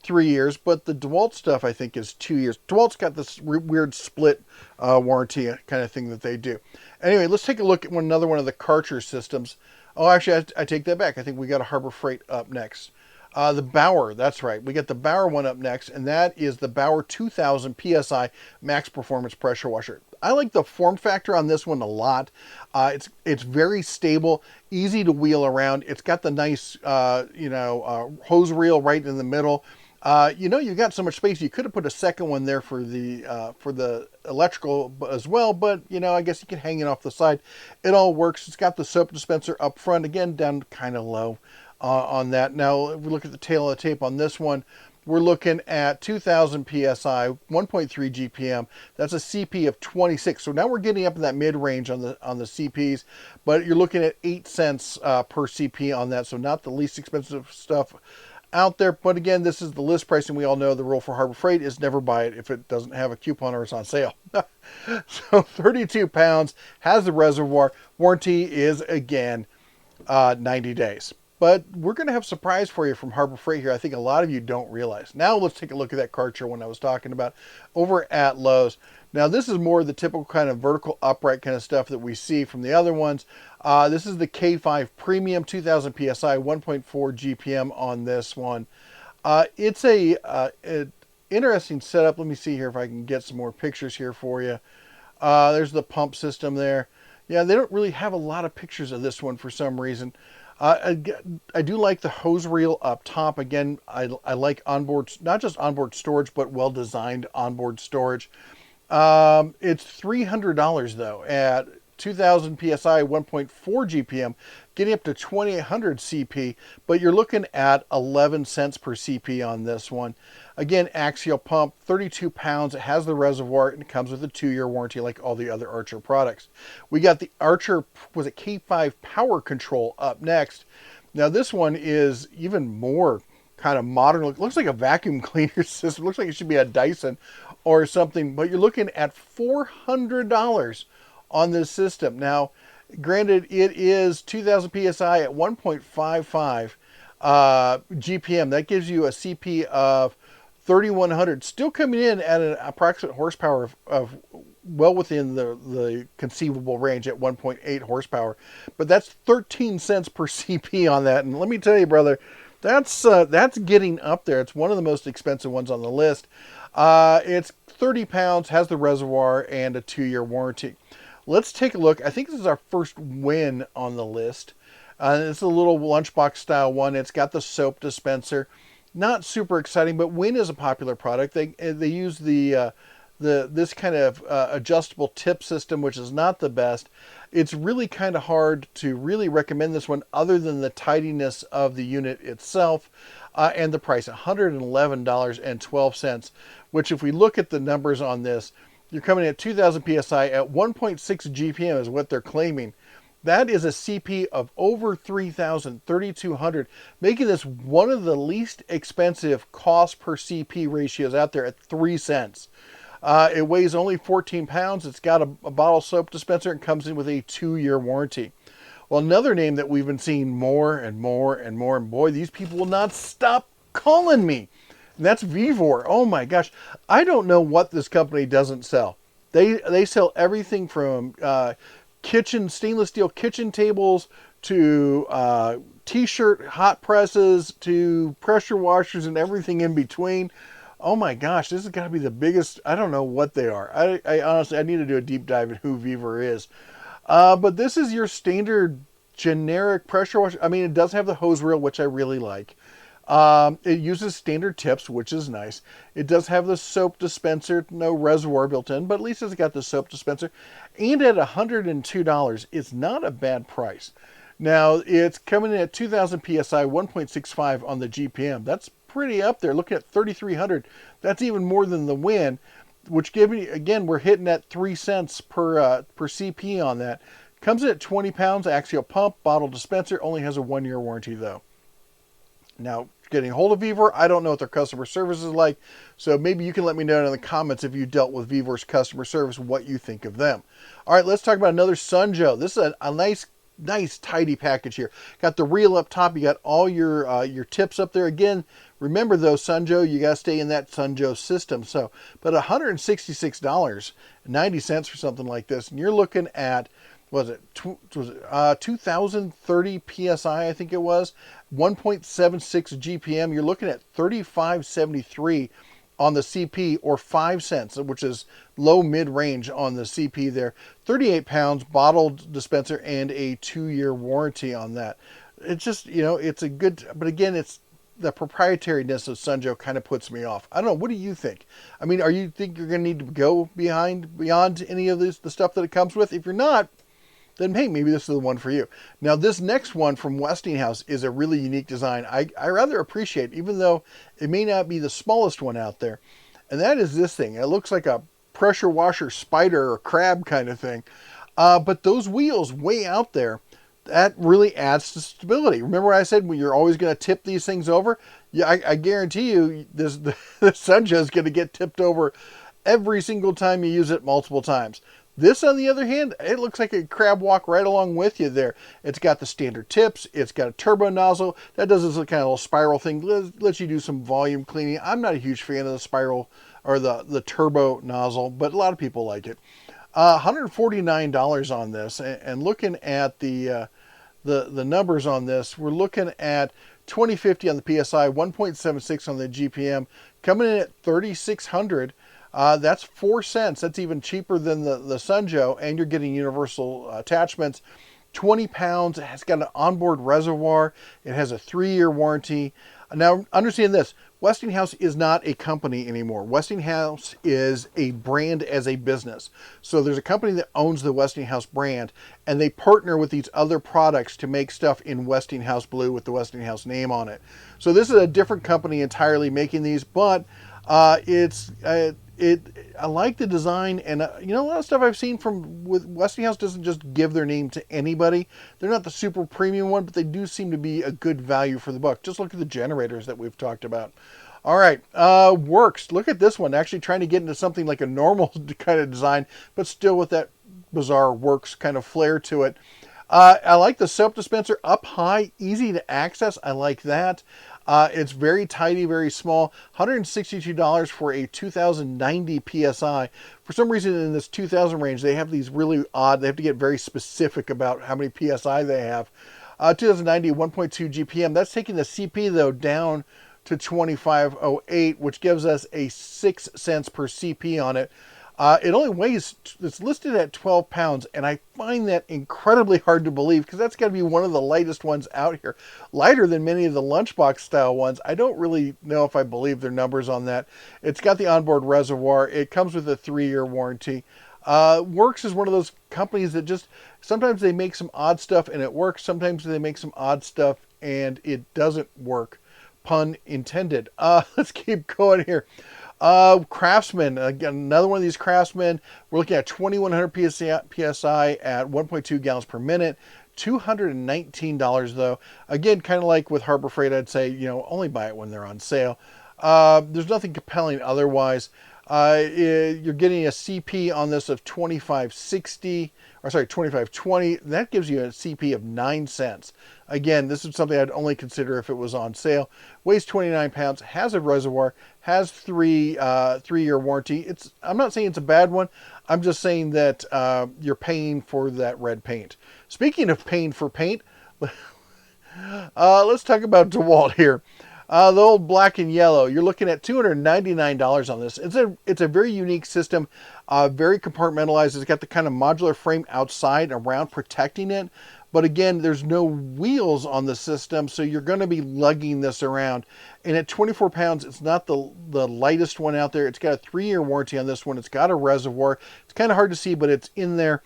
3 years, but the DeWalt stuff I think is 2 years. DeWalt's got this weird split warranty kind of thing that they do. Anyway, let's take a look at another one of the Karcher systems. Oh, actually, I take that back. I think we got a Harbor Freight up next. The Bauer, that's right. We get the Bauer one up next, and that is the Bauer 2000 PSI Max Performance Pressure Washer. I like the form factor on this one a lot. It's very stable, easy to wheel around. It's got the nice, hose reel right in the middle. You got so much space. You could have put a second one there for the electrical as well, but I guess you can hang it off the side. It all works. It's got the soap dispenser up front, again down kind of low on that. Now, if we look at the tail of the tape on this one, we're looking at 2,000 PSI, 1.3 GPM. That's a CP of 26. So now we're getting up in that mid-range on the CPs, but you're looking at 8 cents per CP on that. So not the least expensive stuff out there. But again, this is the list price, and we all know the rule for Harbor Freight is never buy it if it doesn't have a coupon or it's on sale. So 32 pounds, has the reservoir. Warranty is, again, 90 days. But we're going to have a surprise for you from Harbor Freight here. I think a lot of you don't realize. Now let's take a look at that Karcher one I was talking about over at Lowe's. Now this is more the typical kind of vertical upright kind of stuff that we see from the other ones. This is the K5 Premium, 2,000 PSI, 1.4 GPM on this one. It's an interesting setup. Let me see here if I can get some more pictures here for you. There's the pump system there. Yeah, they don't really have a lot of pictures of this one for some reason. I do like the hose reel up top. Again, I like onboard, not just onboard storage, but well-designed onboard storage. It's $300 though at 2,000 PSI, 1.4 GPM, getting up to 2,800 CP, but you're looking at 11 cents per CP on this one. Again, axial pump, 32 pounds. It has the reservoir and it comes with a 2-year warranty like all the other Archer products. We got the Archer, was it K5 Power Control up next. Now this one is even more kind of modern. It looks like a vacuum cleaner system. It looks like it should be a Dyson or something, but you're looking at $400 on this system. Now, granted, it is 2,000 PSI at 1.55 GPM. That gives you a CP of 3,100, still coming in at an approximate horsepower of well within the conceivable range at 1.8 horsepower. But that's 13 cents per CP on that. And let me tell you, brother, that's getting up there. It's one of the most expensive ones on the list. It's 30 pounds, has the reservoir, and a 2-year warranty. Let's take a look. I think this is our first win on the list. It's a little lunchbox style one. It's got the soap dispenser. Not super exciting, but Win is a popular product. They use this kind of adjustable tip system, which is not the best. It's really kind of hard to really recommend this one other than the tidiness of the unit itself and the price, $111.12, which if we look at the numbers on this, you're coming at 2,000 PSI at 1.6 GPM is what they're claiming. That is a CP of over 3,000, 3,200, making this one of the least expensive cost per CP ratios out there at 3 cents. It weighs only 14 pounds. It's got a bottle soap dispenser and comes in with a 2-year warranty. Well, another name that we've been seeing more and more and more, and boy, these people will not stop calling me. And that's Vevor. Oh my gosh. I don't know what this company doesn't sell. They sell everything from stainless steel kitchen tables to t-shirt hot presses to pressure washers and everything in between. Oh my gosh, this has got to be the biggest. I don't know what they are. I honestly, I need to do a deep dive in who Vevor is. But this is your standard generic pressure washer. I mean, it does have the hose reel, which I really like. It uses standard tips, which is nice. It does have the soap dispenser, no reservoir built in, but at least it's got the soap dispenser. And at $102, it's not a bad price. Now, it's coming in at 2,000 PSI, 1.65 on the GPM. That's pretty up there. Looking at 3,300. That's even more than the Win, which give me, again, we're hitting at 3 cents per CP on that. Comes in at 20 pounds, axial pump, bottle dispenser, only has a 1-year warranty though. Now, getting hold of Vevor, I don't know what their customer service is like, so maybe you can let me know in the comments if you dealt with Vevor's customer service, what you think of them. All right, let's talk about another Sunjoe. This is a nice, tidy package here. Got the reel up top. You got all your tips up there. Again, remember though, Sunjoe, you got to stay in that Sunjoe system. So, but $166.90 for something like this, and you're looking at, was it 2,030 PSI, I think it was, 1.76 GPM. You're looking at $35.73 on the CP, or 5 cents, which is low mid-range on the CP there. 38 pounds, bottled dispenser, and a 2-year warranty on that. It's just, it's a good, but again, it's the proprietariness of Sunjoe kind of puts me off. I don't know. What do you think? I mean, think you're going to need to go beyond any of the stuff that it comes with? If you're not, then hey, maybe this is the one for you. Now, this next one from Westinghouse is a really unique design. I rather appreciate, even though it may not be the smallest one out there. And that is this thing. It looks like a pressure washer spider or crab kind of thing. But those wheels way out there, that really adds to stability. Remember I said when you're always going to tip these things over? Yeah, I guarantee you the Sunja is going to get tipped over every single time you use it multiple times. This, on the other hand, it looks like a crab walk right along with you there. It's got the standard tips. It's got a turbo nozzle. That does this kind of little spiral thing. Lets you do some volume cleaning. I'm not a huge fan of the spiral or the turbo nozzle, but a lot of people like it. $149 on this. And looking at the numbers on this, we're looking at 2050 on the PSI, 1.76 on the GPM, coming in at 3,600. That's 4 cents. That's even cheaper than the Sunjo, and you're getting universal attachments. 20 pounds. It has got an onboard reservoir. It has a 3-year warranty. Now, understand this. Westinghouse is not a company anymore. Westinghouse is a brand as a business. So there's a company that owns the Westinghouse brand, and they partner with these other products to make stuff in Westinghouse blue with the Westinghouse name on it. So this is a different company entirely making these, but I like the design, and a lot of stuff I've seen with Westinghouse doesn't just give their name to anybody. They're not the super premium one, but they do seem to be a good value for the buck. Just look at the generators that we've talked about. All right, Works. Look at this one. Actually trying to get into something like a normal kind of design, but still with that bizarre Works kind of flair to it. I like the soap dispenser up high, easy to access. I like that. It's very tidy, very small. $162 for a 2090 PSI. For some reason in this 2000 range, they have these really odd, they have to get very specific about how many PSI they have. 2090, 1.2 GPM. That's taking the CP, though, down to 2508, which gives us a 6 cents per CP on it. It only weighs, it's listed at 12 pounds, and I find that incredibly hard to believe because that's got to be one of the lightest ones out here. Lighter than many of the lunchbox style ones. I don't really know if I believe their numbers on that. It's got the onboard reservoir. It comes with a 3-year warranty. Works is one of those companies that just, sometimes they make some odd stuff and it works. Sometimes they make some odd stuff and it doesn't work. Pun intended. Let's keep going here. Craftsman, again, another one of these Craftsmen. We're looking at 2100 PSI at 1.2 gallons per minute. $219 though. Again, kind of like with Harbor Freight, I'd say, only buy it when they're on sale. There's nothing compelling otherwise. You're getting a CP on this of 2560, or sorry, 2520. That gives you a CP of 9 cents. Again, this is something I'd only consider if it was on sale. Weighs 29 pounds, has a reservoir, has 3-year warranty. I'm not saying it's a bad one. I'm just saying that you're paying for that red paint. Speaking of paying for paint, let's talk about DeWalt here. The old black and yellow. You're looking at $299 on this. It's a very unique system, very compartmentalized. It's got the kind of modular frame outside around protecting it. But again, there's no wheels on the system, so you're going to be lugging this around. And at 24 pounds, it's not the lightest one out there. It's got a 3-year warranty on this one. It's got a reservoir. It's kind of hard to see, but it's in there.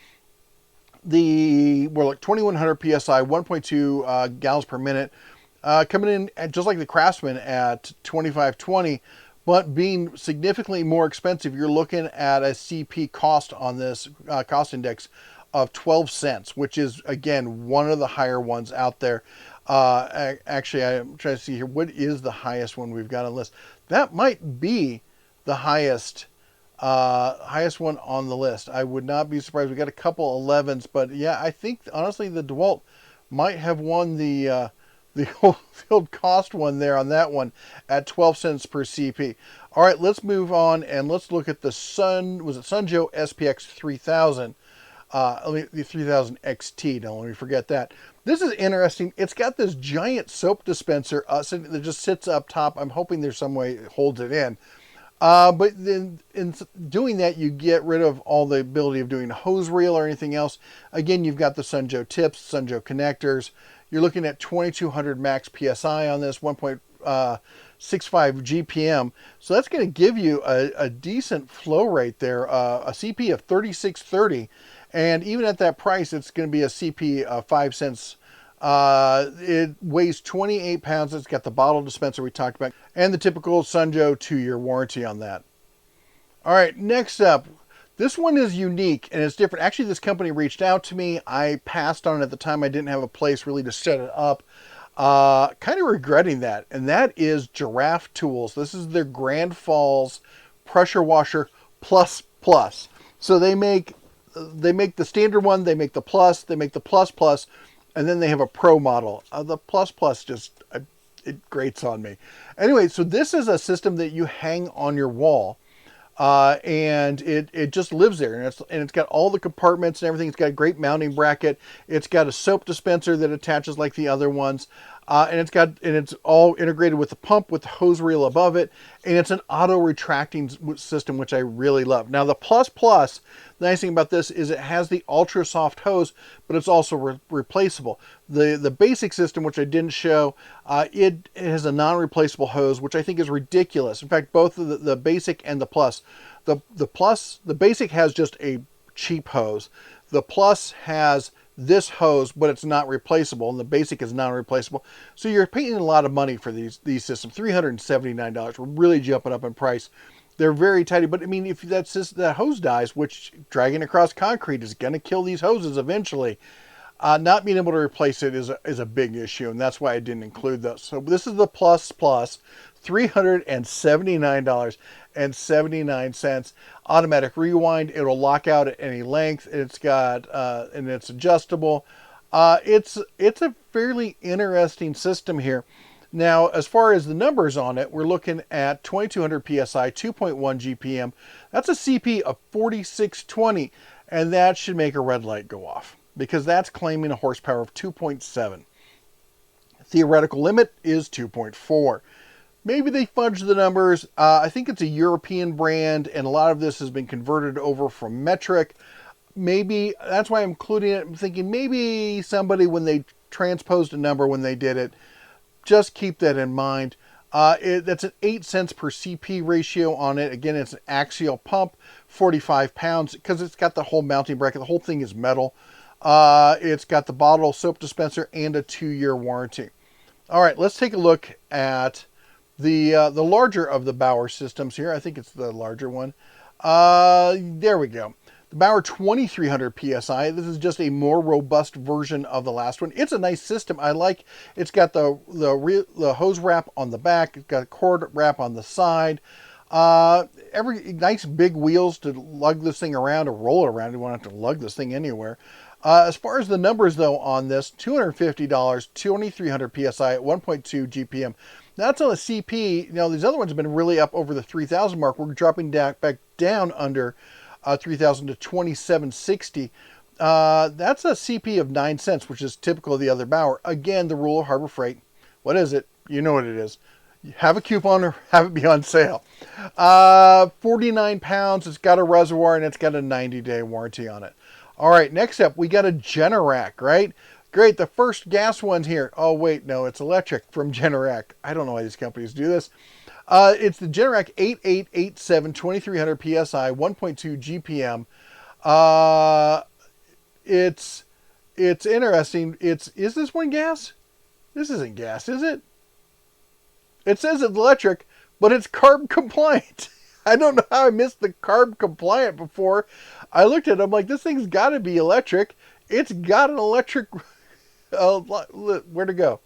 We're like 2100 PSI, 1.2 gallons per minute. Coming in at, just like the Craftsman, at 2520, but being significantly more expensive. You're looking at a CP cost on this cost index of 12 cents, which is, again, one of the higher ones out there. Actually, I'm trying to see here, what is the highest one we've got on the list? That might be the highest one on the list. I would not be surprised. We got a couple 11s, but yeah, I think honestly the DeWalt might have won the old cost one there on that one at 12 cents per CP. All right, let's move on and let's look at the Sunjo SPX 3000. The 3000 XT. Don't let me forget that. This is interesting. It's got this giant soap dispenser that just sits up top. I'm hoping there's some way it holds it in. But then in doing that, you get rid of all the ability of doing a hose reel or anything else. Again, you've got the Sunjo tips, Sunjo connectors. You're looking at 2200 max PSI on this, 1.65 GPM. So that's going to give you a decent flow rate there, a CP of 3630. And even at that price, it's going to be a CP of 5 cents. It weighs 28 pounds. It's got the bottle dispenser we talked about and the typical Sunjo 2-year warranty on that. All right, next up, this one is unique and it's different. Actually, this company reached out to me. I passed on it at the time. I didn't have a place really to set it up. Kind of regretting that. And that is Giraffe Tools. This is their Grand Falls pressure washer plus plus. So they make the standard one, they make the plus, they make the plus plus, and then they have a pro model. The plus plus just, it grates on me. Anyway, so this is a system that you hang on your wall. And it just lives there, and it's got all the compartments and everything. It's got a great mounting bracket. It's got a soap dispenser that attaches like the other ones, and it's all integrated with the pump with the hose reel above it, and it's an auto retracting system, which I really love. Now the plus, the nice thing about this is it has the ultra soft hose, but it's also replaceable. The basic system, which I didn't show, it has a non-replaceable hose, which I think is ridiculous. In fact, both the basic and the plus. The basic has just a cheap hose. The plus has this hose, but it's not replaceable, and the basic is non-replaceable. So you're paying a lot of money for these systems. $379. We're really jumping up in price. They're very tidy, but I mean, if that hose dies, which dragging across concrete is going to kill these hoses eventually, not being able to replace it is a big issue, and that's why I didn't include those. So this is the plus, $379.79. Automatic rewind. It'll lock out at any length. It's got and it's adjustable. It's a fairly interesting system here. Now, as far as the numbers on it, we're looking at 2200 PSI, 2.1 GPM. That's a CP of 4620, and that should make a red light go off because that's claiming a horsepower of 2.7. Theoretical limit is 2.4. Maybe they fudged the numbers. I think it's a European brand, and a lot of this has been converted over from metric. Maybe that's why I'm including it. I'm thinking maybe somebody, when they transposed a number when they did it, just keep that in mind. That's an 8 cents per CP ratio on it. Again, it's an axial pump, 45 pounds, because it's got the whole mounting bracket. The whole thing is metal. It's got the bottle soap dispenser and a 2-year warranty. All right, let's take a look at the larger of the Bauer systems here. I think it's the larger one. There we go. The Bauer 2300 PSI. This is just a more robust version of the last one. It's a nice system. I like. It's got the hose wrap on the back. It's got a cord wrap on the side. Every nice big wheels to lug this thing around or roll it around. You won't have to lug this thing anywhere. As far as the numbers though on this, $250, 2300 PSI at 1.2 GPM. That's on a CP. You know, these other ones have been really up over the 3,000 mark. We're dropping back down under 3,000 to 2760. That's a CP of 9 cents, which is typical of the other Bauer. Again, the rule of Harbor Freight. What is it? You know what it is. You have a coupon or have it be on sale. 49 pounds. It's got a reservoir and it's got a 90-day warranty on it. All right, next up, we got a Generac, right? Great, the first gas one's here. Oh, wait, no, it's electric from Generac. I don't know why these companies do this. It's the Generac 8887 2300 PSI 1.2 GPM. It's interesting. Is this one gas? This isn't gas, is it? It says it's electric, but it's carb compliant. I don't know how I missed the carb compliant before. I looked at it, I'm like, this thing's got to be electric. It's got an electric, where to go?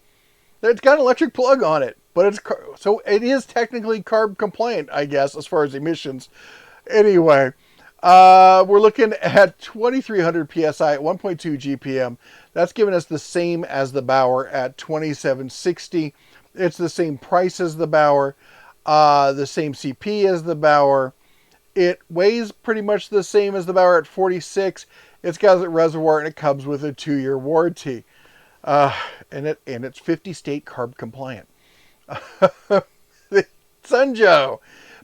It's got an electric plug on it, but so it is technically carb compliant, I guess, as far as emissions. Anyway, we're looking at 2300 PSI at 1.2 GPM. That's giving us the same as the Bauer at 2760. It's the same price as the Bauer, the same CP as the Bauer. It weighs pretty much the same as the Bauer at 46. It's got a reservoir and it comes with a 2-year warranty. And it's 50 state carb compliant. The Sunjo.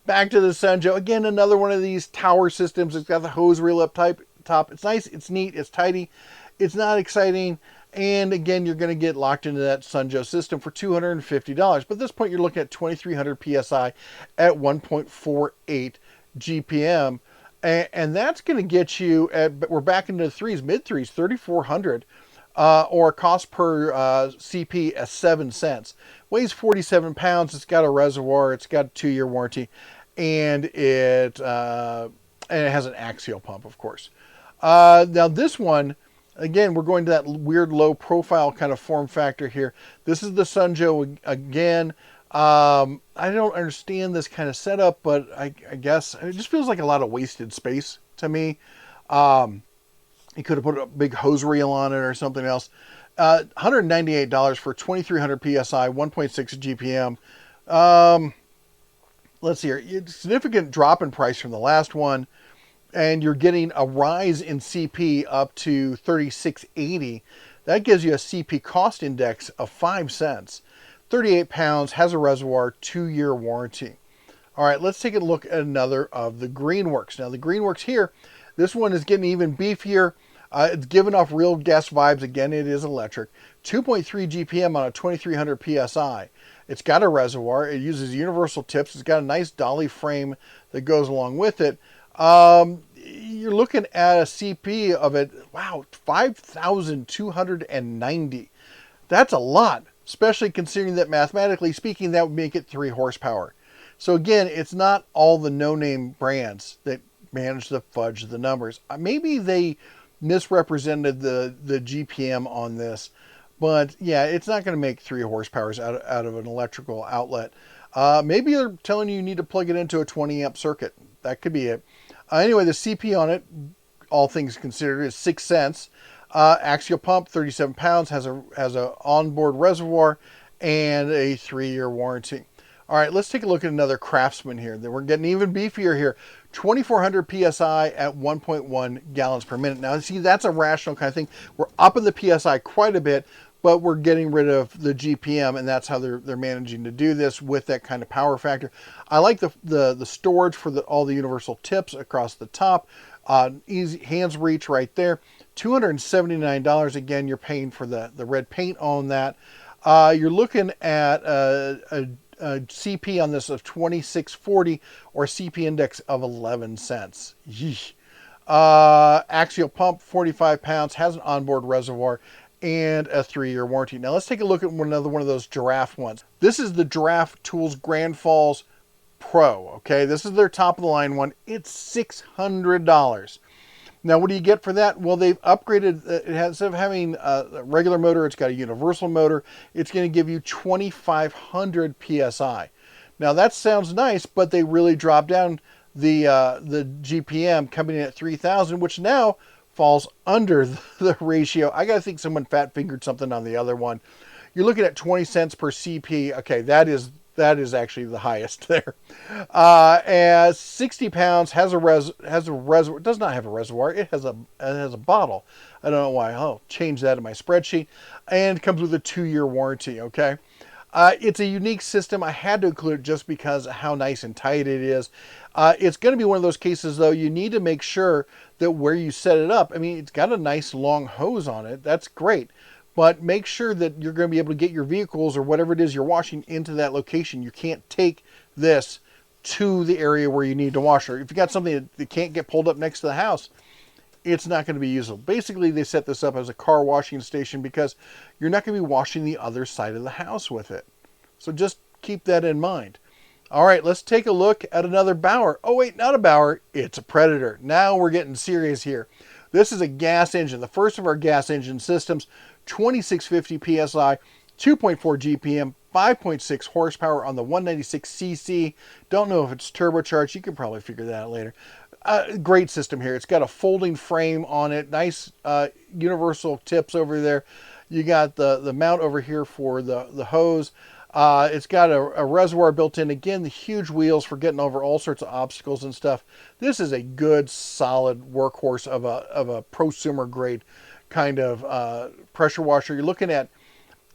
Back to the Sunjo. Again, another one of these tower systems. It's got the hose reel up top. It's nice, it's neat, it's tidy. It's not exciting. And again, you're going to get locked into that Sunjo system for $250. But at this point, you're looking at 2300 PSI at 1.48 GPM. And that's going to get you at, we're back into the threes, mid threes, 3,400, or cost per CP at 7 cents. Weighs 47 pounds. It's got a reservoir. It's got a 2-year warranty, and it has an axial pump, of course. Now this one, again, we're going to that weird low profile kind of form factor here. This is the Sunjo again. I don't understand this kind of setup, but I guess it just feels like a lot of wasted space to me. You could have put a big hose reel on it or something else. $198 for 2,300 PSI, 1.6 GPM. Let's see here. Significant drop in price from the last one. And you're getting a rise in CP up to 3680. That gives you a CP cost index of 5 cents. 38 pounds, has a reservoir, 2-year warranty. All right, let's take a look at another of the Greenworks. Now, the Greenworks here, this one is getting even beefier. It's giving off real gas vibes. Again, it is electric. 2.3 GPM on a 2,300 PSI. It's got a reservoir. It uses universal tips. It's got a nice dolly frame that goes along with it. You're looking at a CP of it, wow, 5,290. That's a lot, especially considering that mathematically speaking, that would make it 3 horsepower. So again, it's not all the no-name brands that manage to fudge the numbers. Maybe they misrepresented the GPM on this, but yeah, it's not going to make 3 horsepower out of an electrical outlet. Maybe they're telling you need to plug it into a 20 amp circuit. That could be it. Anyway, the CP on it, all things considered, is 6 cents. Axial pump, 37 pounds, has a onboard reservoir, and a 3-year warranty. All right, let's take a look at another Craftsman here. We're getting even beefier here. 2,400 PSI at 1.1 gallons per minute. Now, see, that's a rational kind of thing. We're upping the PSI quite a bit, but we're getting rid of the GPM, and that's how they're managing to do this with that kind of power factor. I like the storage for all the universal tips across the top. Easy hands reach right there. $279. Again, you're paying for the red paint on that. You're looking at a CP on this of 2640 or CP index of 11 cents. Yeesh. Axial pump, 45 pounds, has an onboard reservoir, and a 3-year warranty. Now let's take a look at another one of those Giraffe ones. This is the Giraffe Tools Grand Falls Pro. Okay, this is their top of the line one. It's $600. Now, what do you get for that? Well, they've upgraded. Instead of having a regular motor, it's got a universal motor. It's going to give you 2,500 PSI. Now, that sounds nice, but they really dropped down the GPM, coming in at 3,000, which now falls under the ratio. I got to think someone fat-fingered something on the other one. You're looking at 20 cents per CP. Okay, that is actually the highest there. And 60 pounds, has a reservoir. It does not have a reservoir. It has a bottle. I don't know why. I'll change that in my spreadsheet. And comes with a 2-year warranty. Okay. It's a unique system. I had to include it just because of how nice and tight it is. It's going to be one of those cases, though, you need to make sure that where you set it up, I mean, it's got a nice long hose on it. That's great. But make sure that you're going to be able to get your vehicles or whatever it is you're washing into that location. You can't take this to the area where you need to wash. Or if you got something that can't get pulled up next to the house, it's not going to be usable. Basically, they set this up as a car washing station because you're not going to be washing the other side of the house with it. So just keep that in mind. All right, let's take a look at another Bauer. Oh, wait, not a Bauer. It's a Predator. Now we're getting serious here. This is a gas engine, the first of our gas engine systems, 2650 PSI, 2.4 GPM, 5.6 horsepower on the 196cc. Don't know if it's turbocharged. You can probably figure that out later. Great system here. It's got a folding frame on it. Nice universal tips over there. You got the mount over here for the hose. It's got a reservoir built in. Again, the huge wheels for getting over all sorts of obstacles and stuff. This is a good, solid workhorse of a prosumer grade kind of pressure washer. You're looking at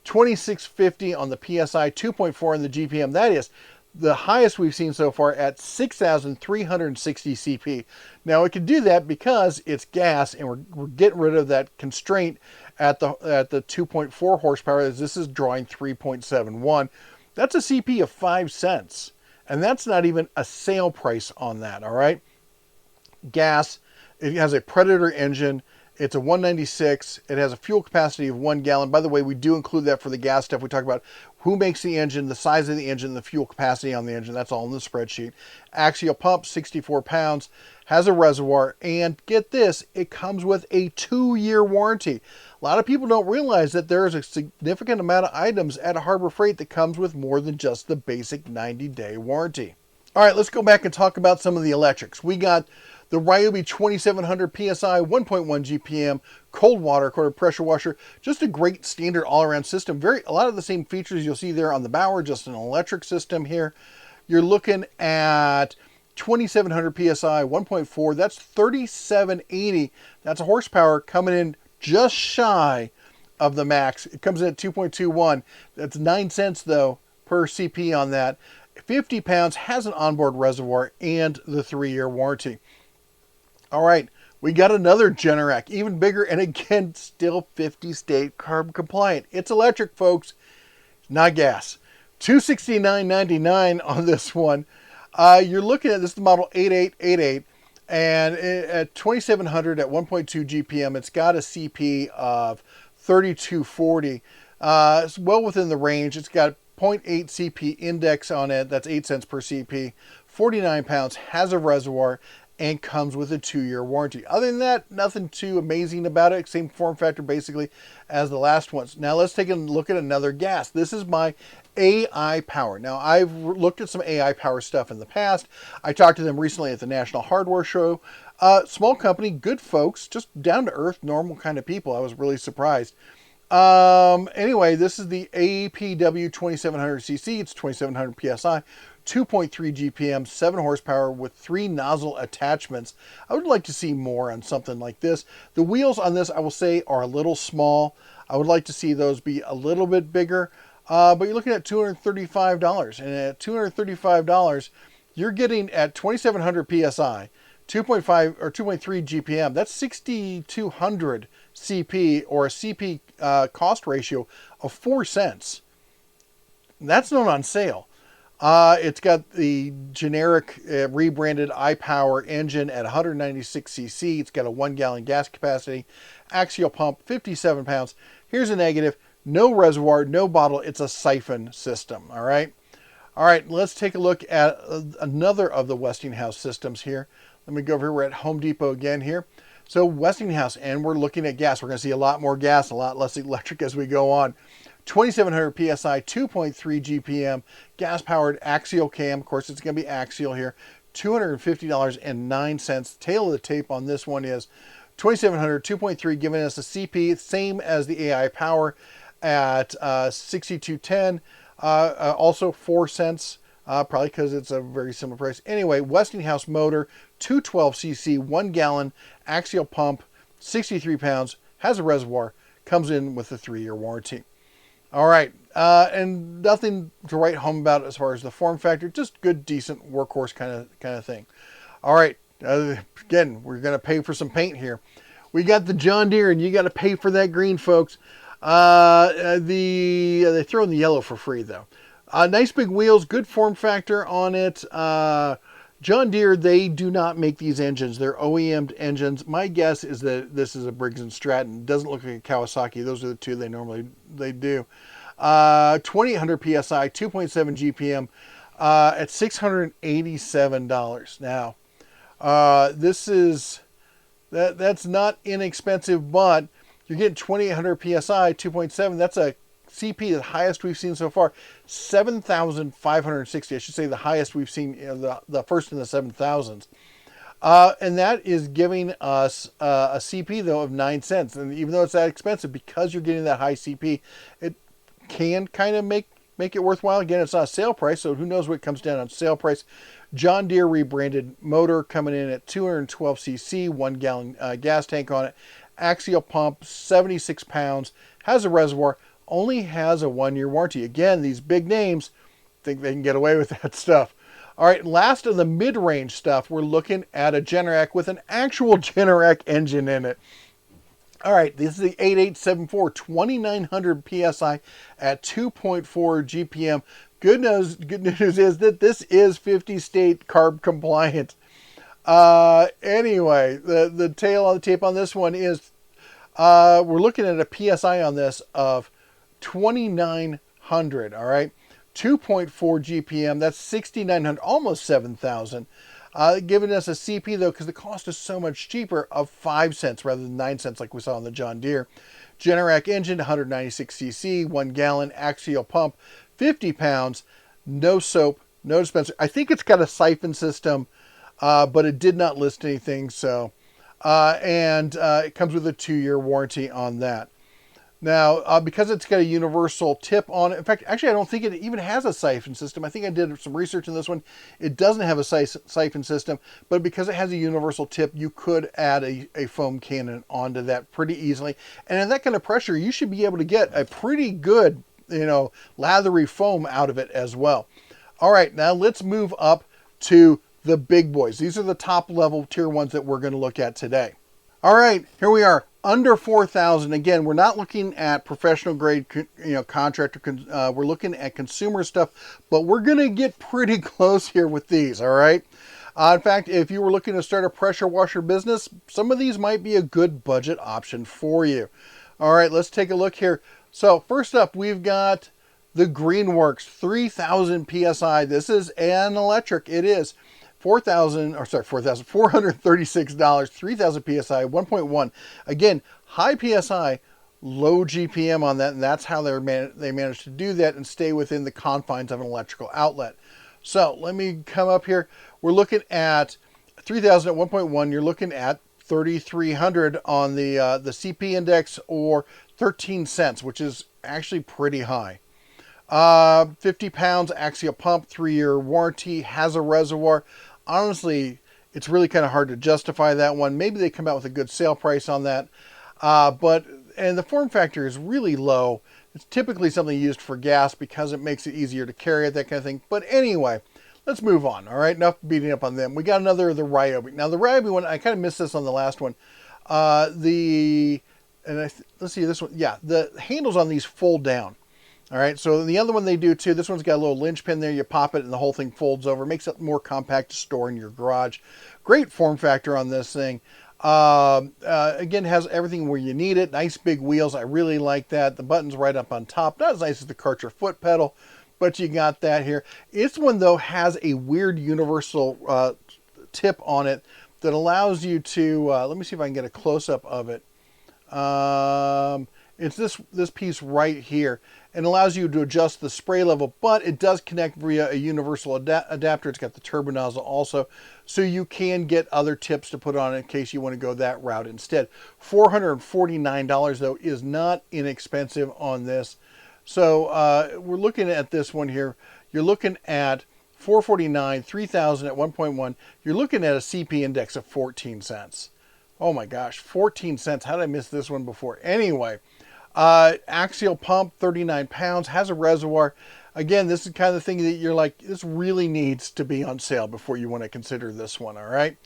2650 on the PSI, 2.4 on the GPM. That is the highest we've seen so far at 6,360 CP. Now it can do that because it's gas, and we're getting rid of that constraint at the 2.4 horsepower, as this is drawing 3.71. That's a CP of 5 cents, and that's not even a sale price on that. All right. gas. It has a Predator engine. It's a 196. It has a fuel capacity of 1 gallon. By the way, we do include that for the gas stuff. We talk about who makes the engine, the size of the engine, the fuel capacity on the engine. That's all in the spreadsheet. Axial pump, 64 pounds, has a reservoir, and get this, it comes with a 2-year warranty. A lot of people don't realize that there is a significant amount of items at Harbor Freight that comes with more than just the basic 90-day warranty. All right, let's go back and talk about some of the electrics. We got the Ryobi 2700 PSI 1.1 GPM cold water quarter pressure washer. Just a great standard all-around system. A lot of the same features you'll see there on the Bauer, just an electric system here. You're looking at 2700 PSI 1.4. That's 3780. That's a horsepower coming in just shy of the max. It comes in at 2.21. That's 9 cents though per CP on that. 50 pounds, has an onboard reservoir, and the 3-year warranty. All right, we got another Generac, even bigger, and again, still 50 state carb compliant. It's electric, folks, not gas. $269.99 on this one. You're looking at this is the model 8888, and at 2700 at 1.2 GPM, it's got a CP of 3240. It's well within the range. It's got 0.8 CP index on it. That's 8 cents per CP. 49 pounds, has a reservoir, and comes with a 2-year warranty. Other than that, nothing too amazing about it. Same form factor basically as the last ones. Now let's take a look at another gas. This is my AI Power. Now I've looked at some AI Power stuff in the past. I talked to them recently at the National Hardware Show. Small company, good folks, just down to earth, normal kind of people. I was really surprised. Anyway, this is the APW 2700cc. It's 2700 PSI. 2.3 GPM, 7 horsepower with 3 nozzle attachments. I would like to see more on something like this. The wheels on this, I will say, are a little small. I would like to see those be a little bit bigger. But you're looking at $235. And at $235, you're getting at 2700 PSI, 2.5 or 2.3 GPM. That's 6,200 CP, or a CP cost ratio of 4 cents. That's not on sale. It's got the generic rebranded iPower engine at 196 cc. It's got a 1 gallon gas capacity, axial pump, 57 pounds. Here's a negative: no reservoir, no bottle. It's a siphon system. All right. Let's take a look at another of the Westinghouse systems here. Let me go over here. We're at Home Depot again here. So Westinghouse, and we're looking at gas. We're going to see a lot more gas, a lot less electric as we go on. 2700 PSI, 2.3 GPM, gas-powered axial cam. Of course, it's going to be axial here. $250.09. Tail of the tape on this one is 2700, 2.3, giving us a CP, same as the AI Power at 6210. Also 4 cents, probably because it's a very similar price. Anyway, Westinghouse motor, 212cc, 1 gallon, axial pump, 63 pounds, has a reservoir, comes in with a 3-year warranty. All right, and nothing to write home about as far as the form factor, just good, decent workhorse kind of thing. All right, again, we're going to pay for some paint here. We got the John Deere, and you got to pay for that green, folks. They throw in the yellow for free, though. Nice big wheels, good form factor on it. John Deere, they do not make these engines. They're OEM engines. My guess is that this is a Briggs & Stratton. It doesn't look like a Kawasaki. Those are the two they do. 2800 PSI, 2.7 GPM at $687. Now, that's not inexpensive, but you're getting 2800 PSI, 2.7. That's a CP, the highest we've seen so far, 7,560. I should say the highest we've seen, the first in the 7,000s. And that is giving us a CP, though, of 9 cents. And even though it's that expensive, because you're getting that high CP, it can kind of make it worthwhile. Again, it's not a sale price, so who knows what comes down on sale price. John Deere rebranded motor coming in at 212cc, 1 gallon gas tank on it. Axial pump, 76 pounds, has a reservoir, only has a 1-year warranty. Again, these big names think they can get away with that stuff. All right, last of the mid-range stuff, we're looking at a Generac with an actual Generac engine in it. All right, this is the 8874, 2900 PSI at 2.4 GPM. Good news is that this is 50 state carb compliant. Anyway, the tail on the tape on this one is we're looking at a PSI on this of 2,900. All right, 2.4 GPM. That's 6,900, almost 7,000. Giving us a CP though, because the cost is so much cheaper, of 5 cents rather than 9 cents like we saw on the John Deere. Generac engine, 196 cc, 1 gallon, axial pump, 50 pounds, no soap, no dispenser. I think it's got a siphon system, but it did not list anything. So, and it comes with a 2-year warranty on that. Now, because it's got a universal tip on it, in fact, actually, I don't think it even has a siphon system. I think I did some research on this one. It doesn't have a siphon system, but because it has a universal tip, you could add a foam cannon onto that pretty easily. And at that kind of pressure, you should be able to get a pretty good, lathery foam out of it as well. All right, now let's move up to the big boys. These are the top level tier ones that we're going to look at today. All right, here we are, under 4,000. Again, we're not looking at professional grade, contractor. We're looking at consumer stuff, but we're going to get pretty close here with these. All right. In fact, if you were looking to start a pressure washer business, some of these might be a good budget option for you. All right, let's take a look here. So first up, we've got the Greenworks 3,000 PSI. This is an electric. It is $436, 3,000 PSI, 1.1. Again, high PSI, low GPM on that, and that's how they managed to do that and stay within the confines of an electrical outlet. So let me come up here. We're looking at 3,000 at 1.1. You're looking at 3,300 on the CP index, or 13 cents, which is actually pretty high. 50 pounds axial pump, 3-year warranty, has a reservoir. Honestly, it's really kind of hard to justify that one. Maybe they come out with a good sale price on that. And the form factor is really low. It's typically something used for gas because it makes it easier to carry it, that kind of thing. But anyway, let's move on. All right, enough beating up on them. We got the Ryobi. Now the Ryobi one, I kind of missed this on the last one. Let's see this one. Yeah, the handles on these fold down. All right, so the other one they do too. This one's got a little linch pin there. You pop it and the whole thing folds over. Makes it more compact to store in your garage. Great form factor on this thing. Again, has everything where you need it. Nice big wheels. I really like that. The button's right up on top. Not as nice as the Karcher foot pedal, but you got that here. This one, though, has a weird universal tip on it that allows you to, let me see if I can get a close-up of it. It's this piece right here, and allows you to adjust the spray level, but it does connect via a universal adapter. It's got the turbo nozzle also, so you can get other tips to put on in case you want to go that route instead. $449 though is not inexpensive on this. So we're looking at this one here. You're looking at $449, 3,000 at 1.1. You're looking at a CP index of 14 cents. Oh my gosh, 14 cents. How did I miss this one before? Anyway, axial pump, 39 pounds, has a reservoir. Again, this is kind of the thing that you're like, this really needs to be on sale before you want to consider this one, all right?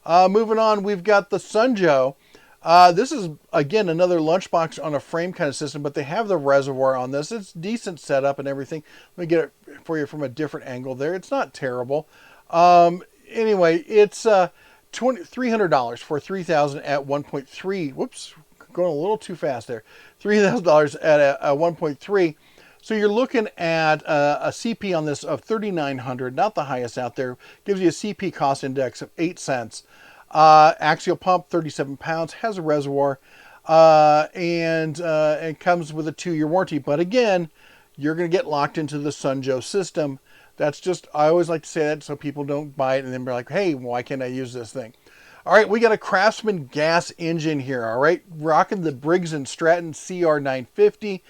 Moving on, we've got the Sunjo. This is, again, another lunchbox on a frame kind of system, but they have the reservoir on this. It's decent setup and everything. Let me get it for you from a different angle there. It's not terrible. Anyway, it's $300 for 3,000 at 1.3. Whoops, going a little too fast there. $3,000 at a 1.3. So you're looking at a CP on this of 3,900, not the highest out there. Gives you a CP cost index of 8 cents. Axial pump, 37 pounds, has a reservoir, and it comes with a 2-year warranty. But again, you're going to get locked into the Sunjo system. That's just, I always like to say that so people don't buy it and then be like, hey, why can't I use this thing? All right, we got a Craftsman gas engine here, all right? Rocking the Briggs & Stratton CR950.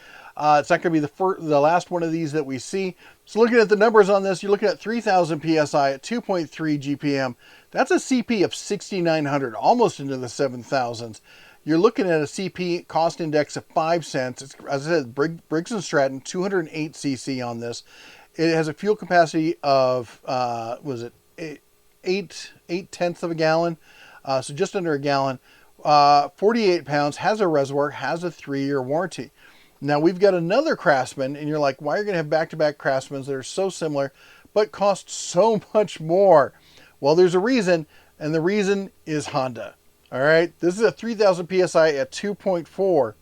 It's not going to be the last one of these that we see. So looking at the numbers on this, you're looking at 3,000 PSI at 2.3 GPM. That's a CP of 6,900, almost into the 7,000s. You're looking at a CP cost index of 5 cents. It's, as I said, Briggs & Stratton, 208 cc on this. It has a fuel capacity of, was it 8/10 of a gallon? So just under a gallon. 48 pounds, has a reservoir, has a 3-year warranty. Now we've got another Craftsman, and you're like, why are you going to have back-to-back Craftsmans that are so similar but cost so much more? Well, there's a reason. And the reason is Honda. All right, this is a 3,000 PSI at 2.4.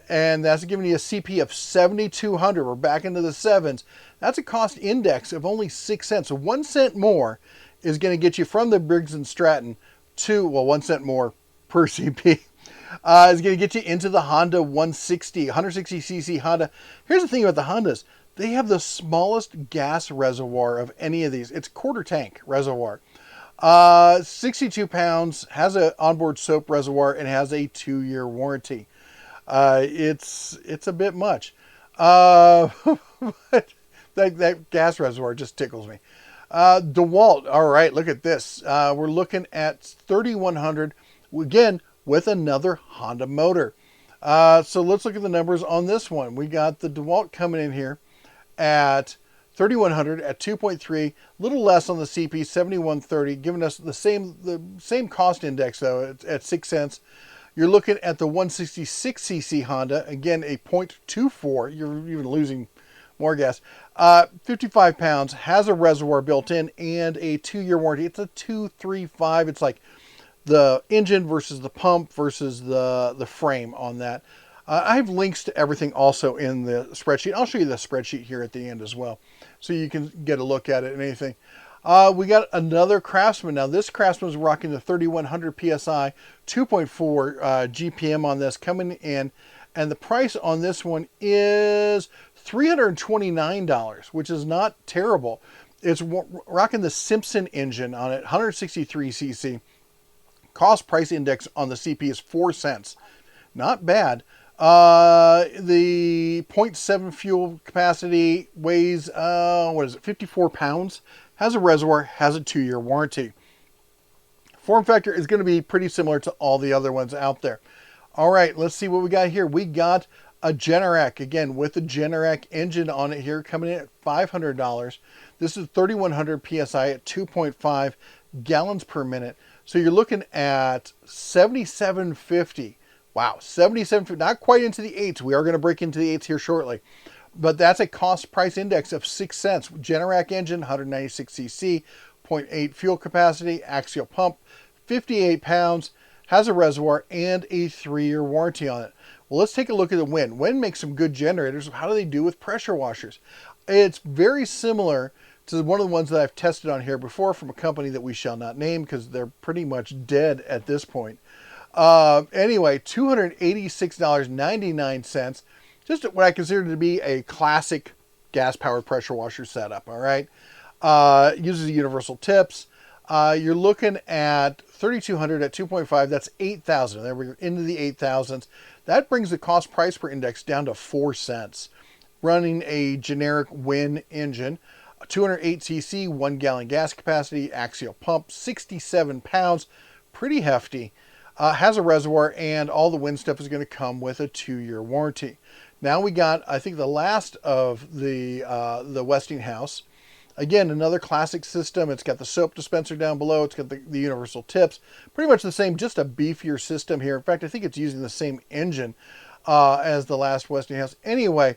And that's giving you a CP of 7,200. We're back into the sevens. That's a cost index of only 6 cents. So 1 cent more is going to get you from the Briggs & Stratton to, well, 1 cent more per CP. Is going to get you into the Honda 160cc Honda. Here's the thing about the Hondas. They have the smallest gas reservoir of any of these. It's quarter tank reservoir. 62 pounds, has an onboard soap reservoir, and has a 2-year warranty. It's a bit much. But that gas reservoir just tickles me. DeWalt, all right, look at this. We're looking at 3,100, again, with another Honda motor. So let's look at the numbers on this one. We got the DeWalt coming in here at 3,100 at 2.3, a little less on the CP, 7,130, giving us the same cost index though at 6 cents. You're looking at the 166cc Honda, again a 0.24. You're even losing more gas. 55 pounds, has a reservoir built in and a 2-year warranty. It's a 235. It's like the engine versus the pump versus the frame on that. I have links to everything also in the spreadsheet. I'll show you the spreadsheet here at the end as well, so you can get a look at it and anything. We got another Craftsman. Now this Craftsman is rocking the 3,100 PSI, 2.4 GPM on this coming in, and the price on this one is $329, which is not terrible. It's rocking the Simpson engine on it, 163cc. Cost price index on the CP is 4 cents. Not bad. The 0.7 fuel capacity weighs, 54 pounds. Has a reservoir, has a 2-year warranty. Form factor is going to be pretty similar to all the other ones out there. All right, let's see what we got here. We got a Generac, again, with the Generac engine on it here, coming in at $500. This is 3,100 PSI at 2.5 gallons per minute. So you're looking at 77.50. Wow, 77.50, not quite into the 8s. We are going to break into the 8s here shortly. But that's a cost price index of 6 cents. Generac engine, 196cc, 0.8 fuel capacity, axial pump, 58 pounds, has a reservoir, and a 3-year warranty on it. Well, let's take a look at the Win. Win makes some good generators. How do they do with pressure washers? It's very similar to one of the ones that I've tested on here before from a company that we shall not name because they're pretty much dead at this point. Anyway, $286.99. Just what I consider to be a classic gas-powered pressure washer setup, all right? Uses universal tips. You're looking at 3,200 at 2.5. That's 8,000. There we're into the 8,000s. That brings the cost price per index down to 4 cents. Running a generic Win engine, 208cc, 1 gallon gas capacity, axial pump, 67 pounds, pretty hefty. Has a reservoir, and all the Win stuff is going to come with a 2-year warranty. Now we got, I think, the last of the Westinghouse. Again, another classic system. It's got the soap dispenser down below. It's got the universal tips. Pretty much the same, just a beefier system here. In fact, I think it's using the same engine as the last Westinghouse. Anyway,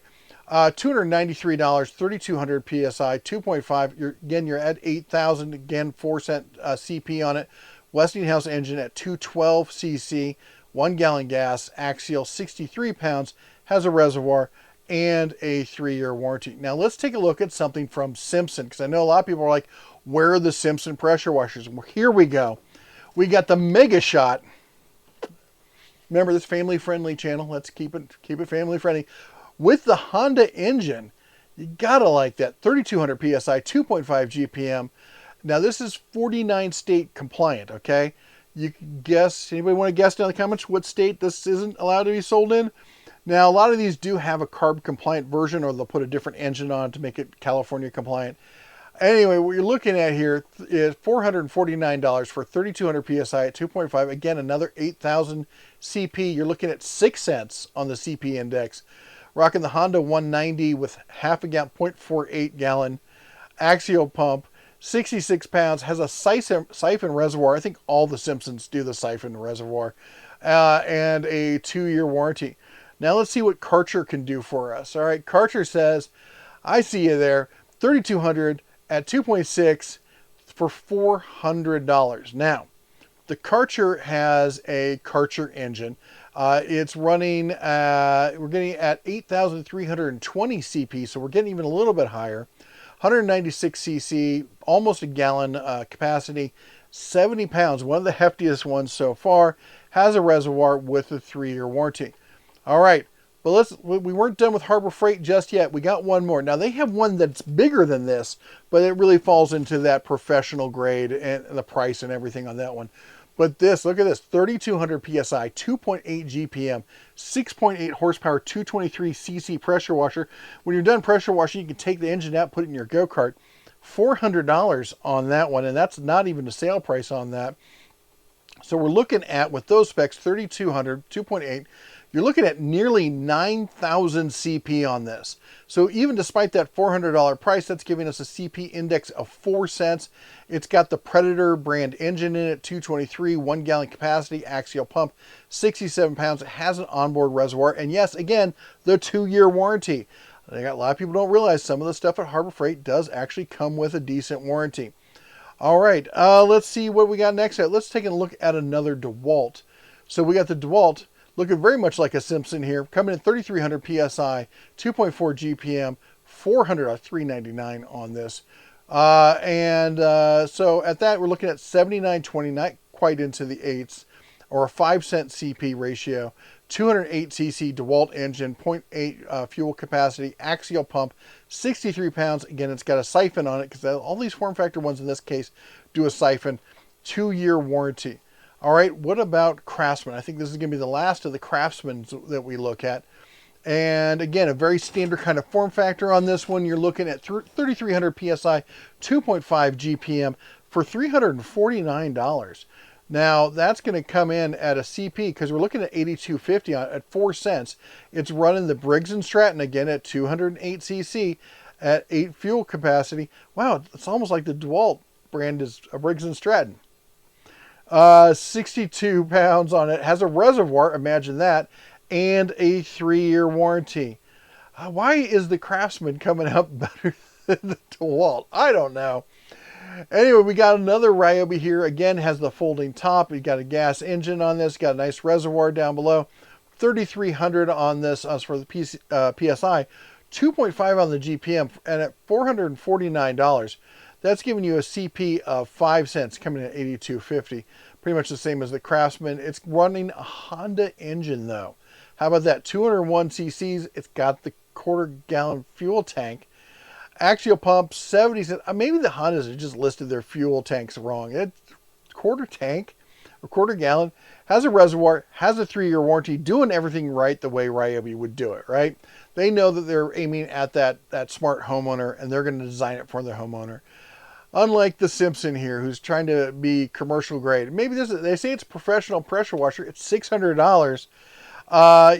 $293, 3,200 PSI, 2.5. You're at 8,000. Again, 4 cent CP on it. Westinghouse engine at 212cc, 1 gallon gas, axial, 63 pounds, has a reservoir, and a 3-year warranty. Now let's take a look at something from Simpson, because I know a lot of people are like, where are the Simpson pressure washers? Well, here we go. We got the Mega Shot. Remember, this family-friendly channel. Let's keep it family-friendly. With the Honda engine, you gotta like that. 3,200 PSI, 2.5 GPM. Now this is 49 state compliant, okay? You can guess, anybody want to guess down in the comments what state this isn't allowed to be sold in? Now a lot of these do have a CARB compliant version, or they'll put a different engine on to make it California compliant. Anyway, what you're looking at here is $449 for 3,200 PSI at 2.5. Again, another 8,000 CP. You're looking at 6 cents on the CP index. Rocking the Honda 190 with half a gallon, 0.48 gallon axial pump. 66 pounds, has a siphon reservoir. I think all the Simpsons do the siphon reservoir. And a 2-year warranty. Now let's see what Karcher can do for us. All right, Karcher says, I see you there, 3,200 at 2.6, for $400. Now, the Karcher has a Karcher engine. It's running, we're getting at 8,320 CP, so we're getting even a little bit higher. 196 cc, almost a gallon capacity, 70 pounds, one of the heftiest ones so far, has a reservoir with a 3-year warranty. All right, but we weren't done with Harbor Freight just yet. We got one more. Now they have one that's bigger than this, but it really falls into that professional grade and the price and everything on that one. But this, look at this, 3,200 PSI, 2.8 GPM, 6.8 horsepower, 223 cc pressure washer. When you're done pressure washing, you can take the engine out, put it in your go-kart. $400 on that one, and that's not even the sale price on that. So we're looking at, with those specs, 3,200, 2.8, you're looking at nearly 9,000 CP on this. So even despite that $400 price, that's giving us a CP index of 4 cents. It's got the Predator brand engine in it, 223, 1 gallon capacity, axial pump, 67 pounds. It has an onboard reservoir. And yes, again, the 2-year warranty. A lot of people don't realize some of the stuff at Harbor Freight does actually come with a decent warranty. All right, let's see what we got next. Let's take a look at another DeWalt. So we got the DeWalt, looking very much like a Simpson here, coming in 3,300 PSI, 2.4 GPM, $400, $399 on this. So at that, we're looking at 79.20, not quite into the 8s, or a 5 cent CP ratio, 208 cc DeWalt engine, 0.8 fuel capacity, axial pump, 63 pounds. Again, it's got a siphon on it because all these form factor ones in this case do a siphon, 2-year warranty. All right, what about Craftsman? I think this is going to be the last of the Craftsman that we look at. And again, a very standard kind of form factor on this one. You're looking at 3,300 PSI, 2.5 GPM for $349. Now, that's going to come in at a CP, because we're looking at 82.50 at 4 cents. It's running the Briggs & Stratton again at 208 cc at 8 fuel capacity. Wow, it's almost like the DeWalt brand is a Briggs & Stratton. 62 pounds on it, has a reservoir, imagine that, and a 3-year warranty. Why is the Craftsman coming out better than the DeWalt? I don't know. Anyway, we got another Ryobi here. Again, has the folding top. We got a gas engine on this, got a nice reservoir down below. 3,300 on this for the PSI, 2.5 on the GPM, and at $449. That's giving you a CP of 5 cents, coming in at 82.50. Pretty much the same as the Craftsman. It's running a Honda engine though. How about that? 201 cc's. It's got the 1/4 gallon fuel tank. Axial pump, 70 cents. Maybe the Hondas have just listed their fuel tanks wrong. It's 1/4 tank, or 1/4 gallon, has a reservoir, has a 3-year warranty, doing everything right the way Ryobi would do it, right? They know that they're aiming at that smart homeowner, and they're going to design it for the homeowner. Unlike the Simpson here, who's trying to be commercial grade. Maybe they say it's a professional pressure washer. It's $600.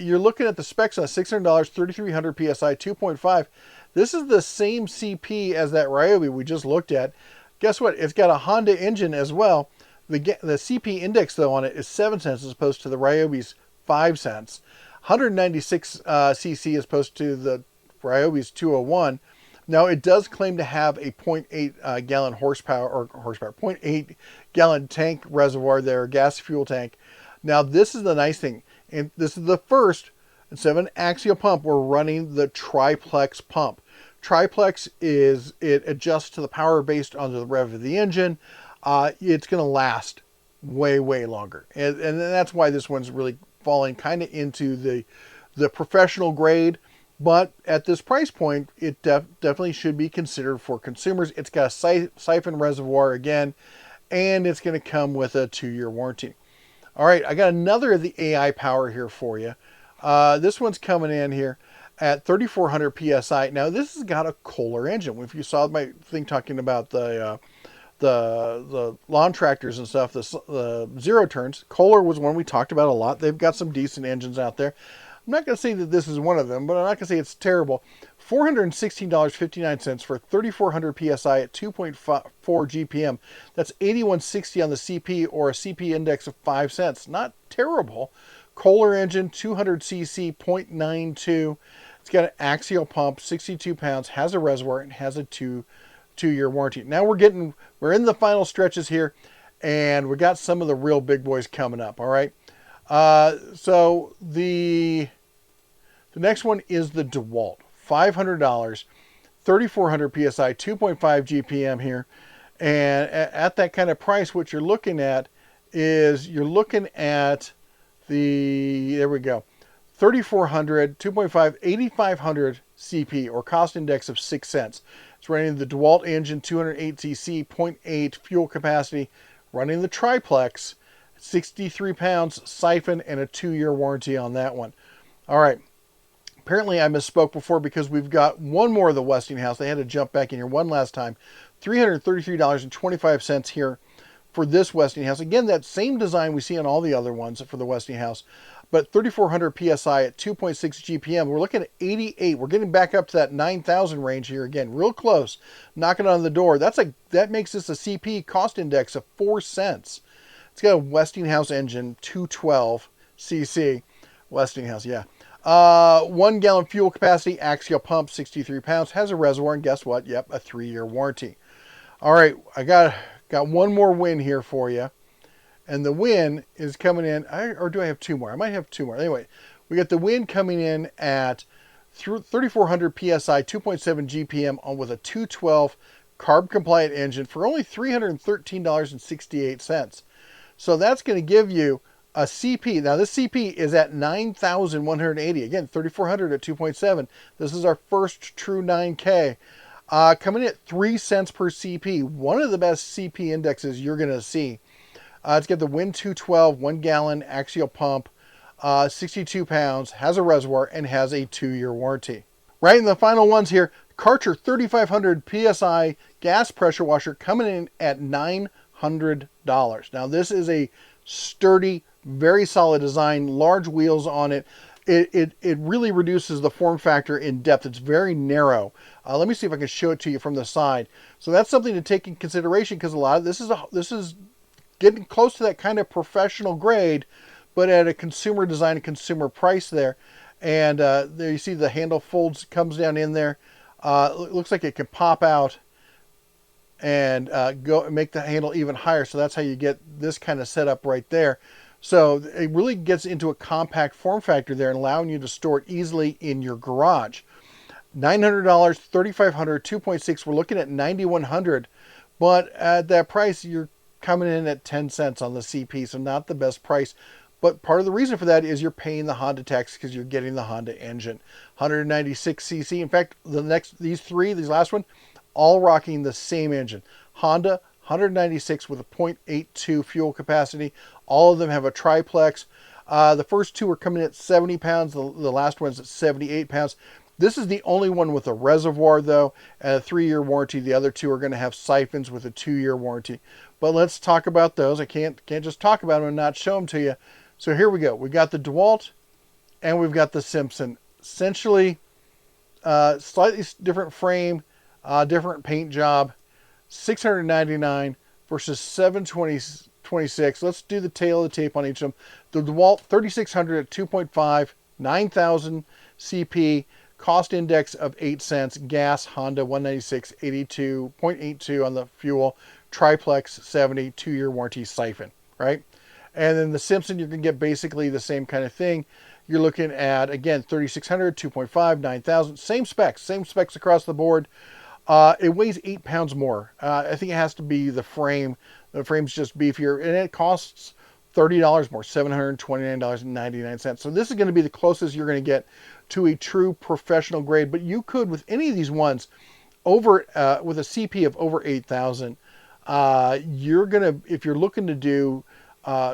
You're looking at the specs on $600, 3,300 PSI, 2.5. This is the same CP as that Ryobi we just looked at. Guess what? It's got a Honda engine as well. The CP index, though, on it is 7 cents as opposed to the Ryobi's 5 cents. 196 cc as opposed to the Ryobi's 201. Now, it does claim to have a 0.8 gallon horsepower, 0.8 gallon tank reservoir there, gas fuel tank. Now, this is the nice thing. And this is the first, instead of an axial pump, we're running the triplex pump. Triplex is, it adjusts to the power based on the rev of the engine. It's going to last way, way longer. And that's why this one's really falling kind of into the professional grade. But at this price point, it definitely should be considered for consumers. It's got a siphon reservoir again, and it's going to come with a 2-year warranty. All right, I got another of the AI power here for you. This one's coming in here at 3,400 PSI. Now, this has got a Kohler engine. If you saw my thing talking about the lawn tractors and stuff, the zero turns, Kohler was one we talked about a lot. They've got some decent engines out there. I'm not going to say that this is one of them, but I'm not going to say it's terrible. $416.59 for 3,400 PSI at 2.4 GPM. That's 8160 on the CP, or a CP index of 5 cents. Not terrible. Kohler engine, 200 cc, 0.92. It's got an axial pump, 62 pounds, has a reservoir, and has a 2 2-year warranty. Now we're in the final stretches here, and we got some of the real big boys coming up. All right. So the next one is the DeWalt, $500, 3,400 PSI, 2.5 GPM here. And at that kind of price, what you're looking at is there we go, 3,400, 2.5, 8,500 CP, or cost index of 6 cents. It's running the DeWalt engine, 208 cc, 0.8 fuel capacity, running the triplex, 63 pounds, siphon, and a 2-year warranty on that one. All right. Apparently I misspoke before because we've got one more of the Westinghouse. They had to jump back in here one last time. $333.25 here for this Westinghouse. Again, that same design we see on all the other ones for the Westinghouse, but 3,400 PSI at 2.6 GPM. We're looking at 88. We're getting back up to that 9,000 range here again, real close, knocking on the door. That makes this a CP cost index of 4 cents. It's got a Westinghouse engine, 212 cc. Westinghouse, yeah. 1 gallon fuel capacity, axial pump, 63 pounds, has a reservoir, and guess what? Yep, a 3-year warranty. All right, I got one more win here for you, and the win is coming in, or do I have 2 more? I might have 2 more. Anyway, we got the win coming in at 3,400 PSI, 2.7 GPM with a 212 carb-compliant engine for only $313.68. So that's going to give you a CP. Now this CP is at 9,180. Again, 3,400 at 2.7. This is our first true 9K. Coming in at 3 cents per CP. One of the best CP indexes you're going to see. It's got the Win 212 1 gallon axial pump, 62 pounds, has a reservoir, and has a 2-year warranty. Right in the final ones here, Karcher 3,500 PSI gas pressure washer coming in at $900. Now this is a sturdy, very solid design, large wheels on it. It really reduces the form factor in depth. It's very narrow. Let me see if I can show it to you from the side. So that's something to take in consideration, because a lot of this is getting close to that kind of professional grade, but at a consumer design and consumer price there. And there you see the handle folds, comes down in there. It looks like it can pop out and go make the handle even higher. So that's how you get this kind of setup right there. So it really gets into a compact form factor there and allowing you to store it easily in your garage. $900, 3,500, 2.6. We're looking at 9,100, but at that price, you're coming in at 10 cents on the CP, so not the best price. But part of the reason for that is you're paying the Honda tax because you're getting the Honda engine. 196 cc. In fact, these last one, all rocking the same engine. Honda 196 with a 0.82 fuel capacity. All of them have a triplex. The first 2 are coming in at 70 pounds. The last one's at 78 pounds. This is the only one with a reservoir, though, and a 3-year warranty. The other 2 are going to have siphons with a 2-year warranty. But let's talk about those. I can't just talk about them and not show them to you. So here we go. We got the DeWalt and we've got the Simpson. Essentially, slightly different frame, different paint job. $699 versus $726. Let's do the tail of the tape on each of them. The DeWalt 3,600 at 2.5, 9,000 CP, cost index of 8 cents. Gas, Honda 196, 82.82 on the fuel. Triplex 70, 2-year warranty, siphon, right? And then the Simpson, you're going to get basically the same kind of thing. You're looking at, again, 3,600, 2.5, 9,000. Same specs across the board. It weighs 8 pounds more. I think it has to be the frame. The frame's just beefier, and it costs $30 more, $729.99. So this is going to be the closest you're going to get to a true professional grade. But you could, with any of these ones, with a CP of over 8,000, if you're looking to do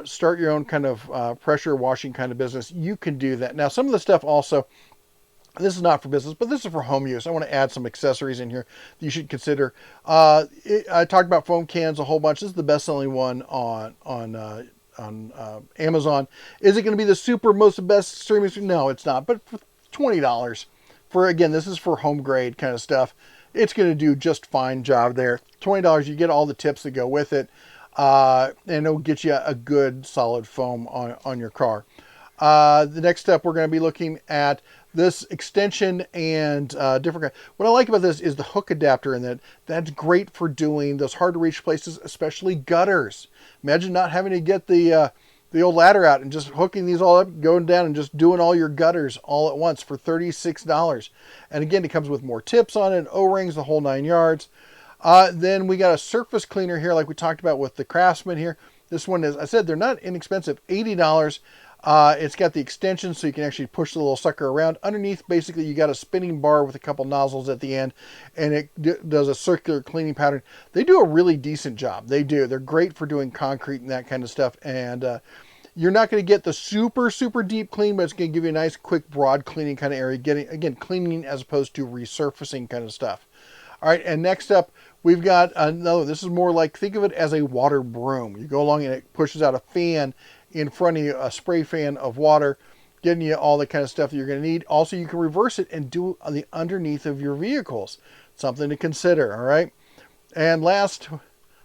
start your own kind of pressure washing kind of business, you can do that. Now, some of the stuff also, this is not for business, but this is for home use. I want to add some accessories in here that you should consider. I talked about foam cans a whole bunch. This is the best-selling one on Amazon. Is it going to be the best streaming? No, it's not. But for $20, again, this is for home grade kind of stuff. It's going to do just fine job there. $20, you get all the tips that go with it, and it'll get you a good solid foam on your car. The next step, we're going to be looking at this extension and different. What I like about this is the hook adapter, and that's great for doing those hard to reach places, especially gutters. Imagine not having to get the old ladder out and just hooking these all up, going down and just doing all your gutters all at once for $36. And again, it comes with more tips on it, O-rings, the whole 9 yards. Then we got a surface cleaner here, like we talked about with the Craftsman here. This one is, I said, they're not inexpensive, $80. It's got the extension so you can actually push the little sucker around. Underneath, basically, you got a spinning bar with a couple nozzles at the end, and it does a circular cleaning pattern. They do a really decent job. They do. They're great for doing concrete and that kind of stuff. And you're not going to get the super, super deep clean, but it's going to give you a nice, quick, broad cleaning kind of area. Getting, again, cleaning as opposed to resurfacing kind of stuff. All right, and next up, we've got another. This is more like, think of it as a water broom. You go along and it pushes out a fan in front of you, a spray fan of water, getting you all the kind of stuff that you're going to need. Also, you can reverse it and do it on the underneath of your vehicles. Something to consider, all right? And last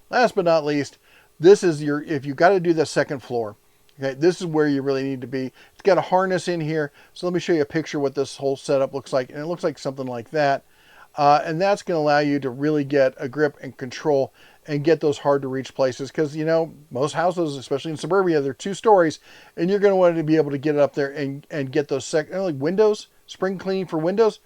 but not least, this is your, if you got to do the second floor, okay, this is where you really need to be. It's got a harness in here. So let me show you a picture of what this whole setup looks like. And it looks like something like that. And that's going to allow you to really get a grip and control and get those hard to reach places. Because, you know, most houses, especially in suburbia, they're 2 stories, and you're going to want to be able to get it up there and get those like windows, spring cleaning for windows.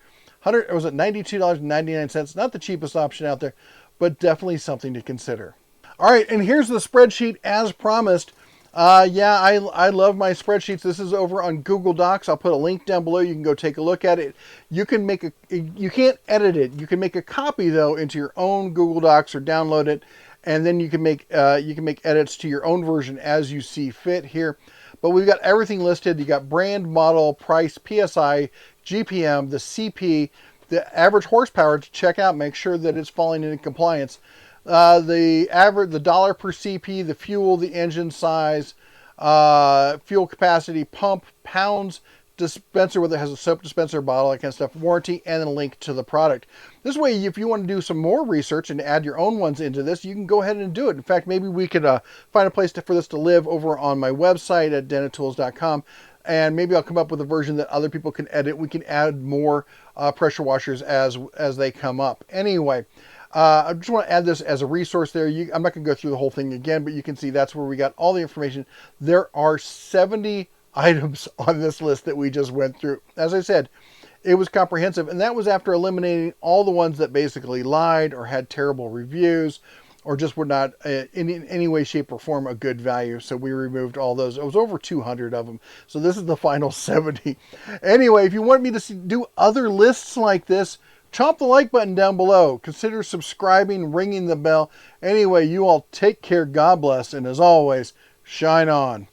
Was it $92.99? Not the cheapest option out there, but definitely something to consider. All right, and here's the spreadsheet as promised. Yeah, I love my spreadsheets. This is over on Google Docs. I'll put a link down below. You can go take a look at it. You can't edit it. You can make a copy though into your own Google Docs or download it, and then you can make edits to your own version as you see fit here. But we've got everything listed. You got brand, model, price, PSI, GPM, the CP, the average horsepower to check out. Make sure that it's falling into compliance. The dollar per CP, the fuel, the engine size, fuel capacity, pump, pounds, dispenser, whether it has a soap dispenser, bottle, that kind of stuff, warranty, and then a link to the product. This way, if you want to do some more research and add your own ones into this, you can go ahead and do it. In fact, maybe we could find a place for this to live over on my website at denatools.com. And maybe I'll come up with a version that other people can edit. We can add more pressure washers as they come up. Anyway, I just want to add this as a resource there. I'm not going to go through the whole thing again, but you can see that's where we got all the information. There are 70 items on this list that we just went through. As I said, it was comprehensive, and that was after eliminating all the ones that basically lied or had terrible reviews or just were not in any way, shape, or form a good value. So we removed all those. It was over 200 of them. So this is the final 70. Anyway, if you want me to do other lists like this, chomp the like button down below. Consider subscribing, ringing the bell. Anyway, you all take care. God bless. And as always, shine on.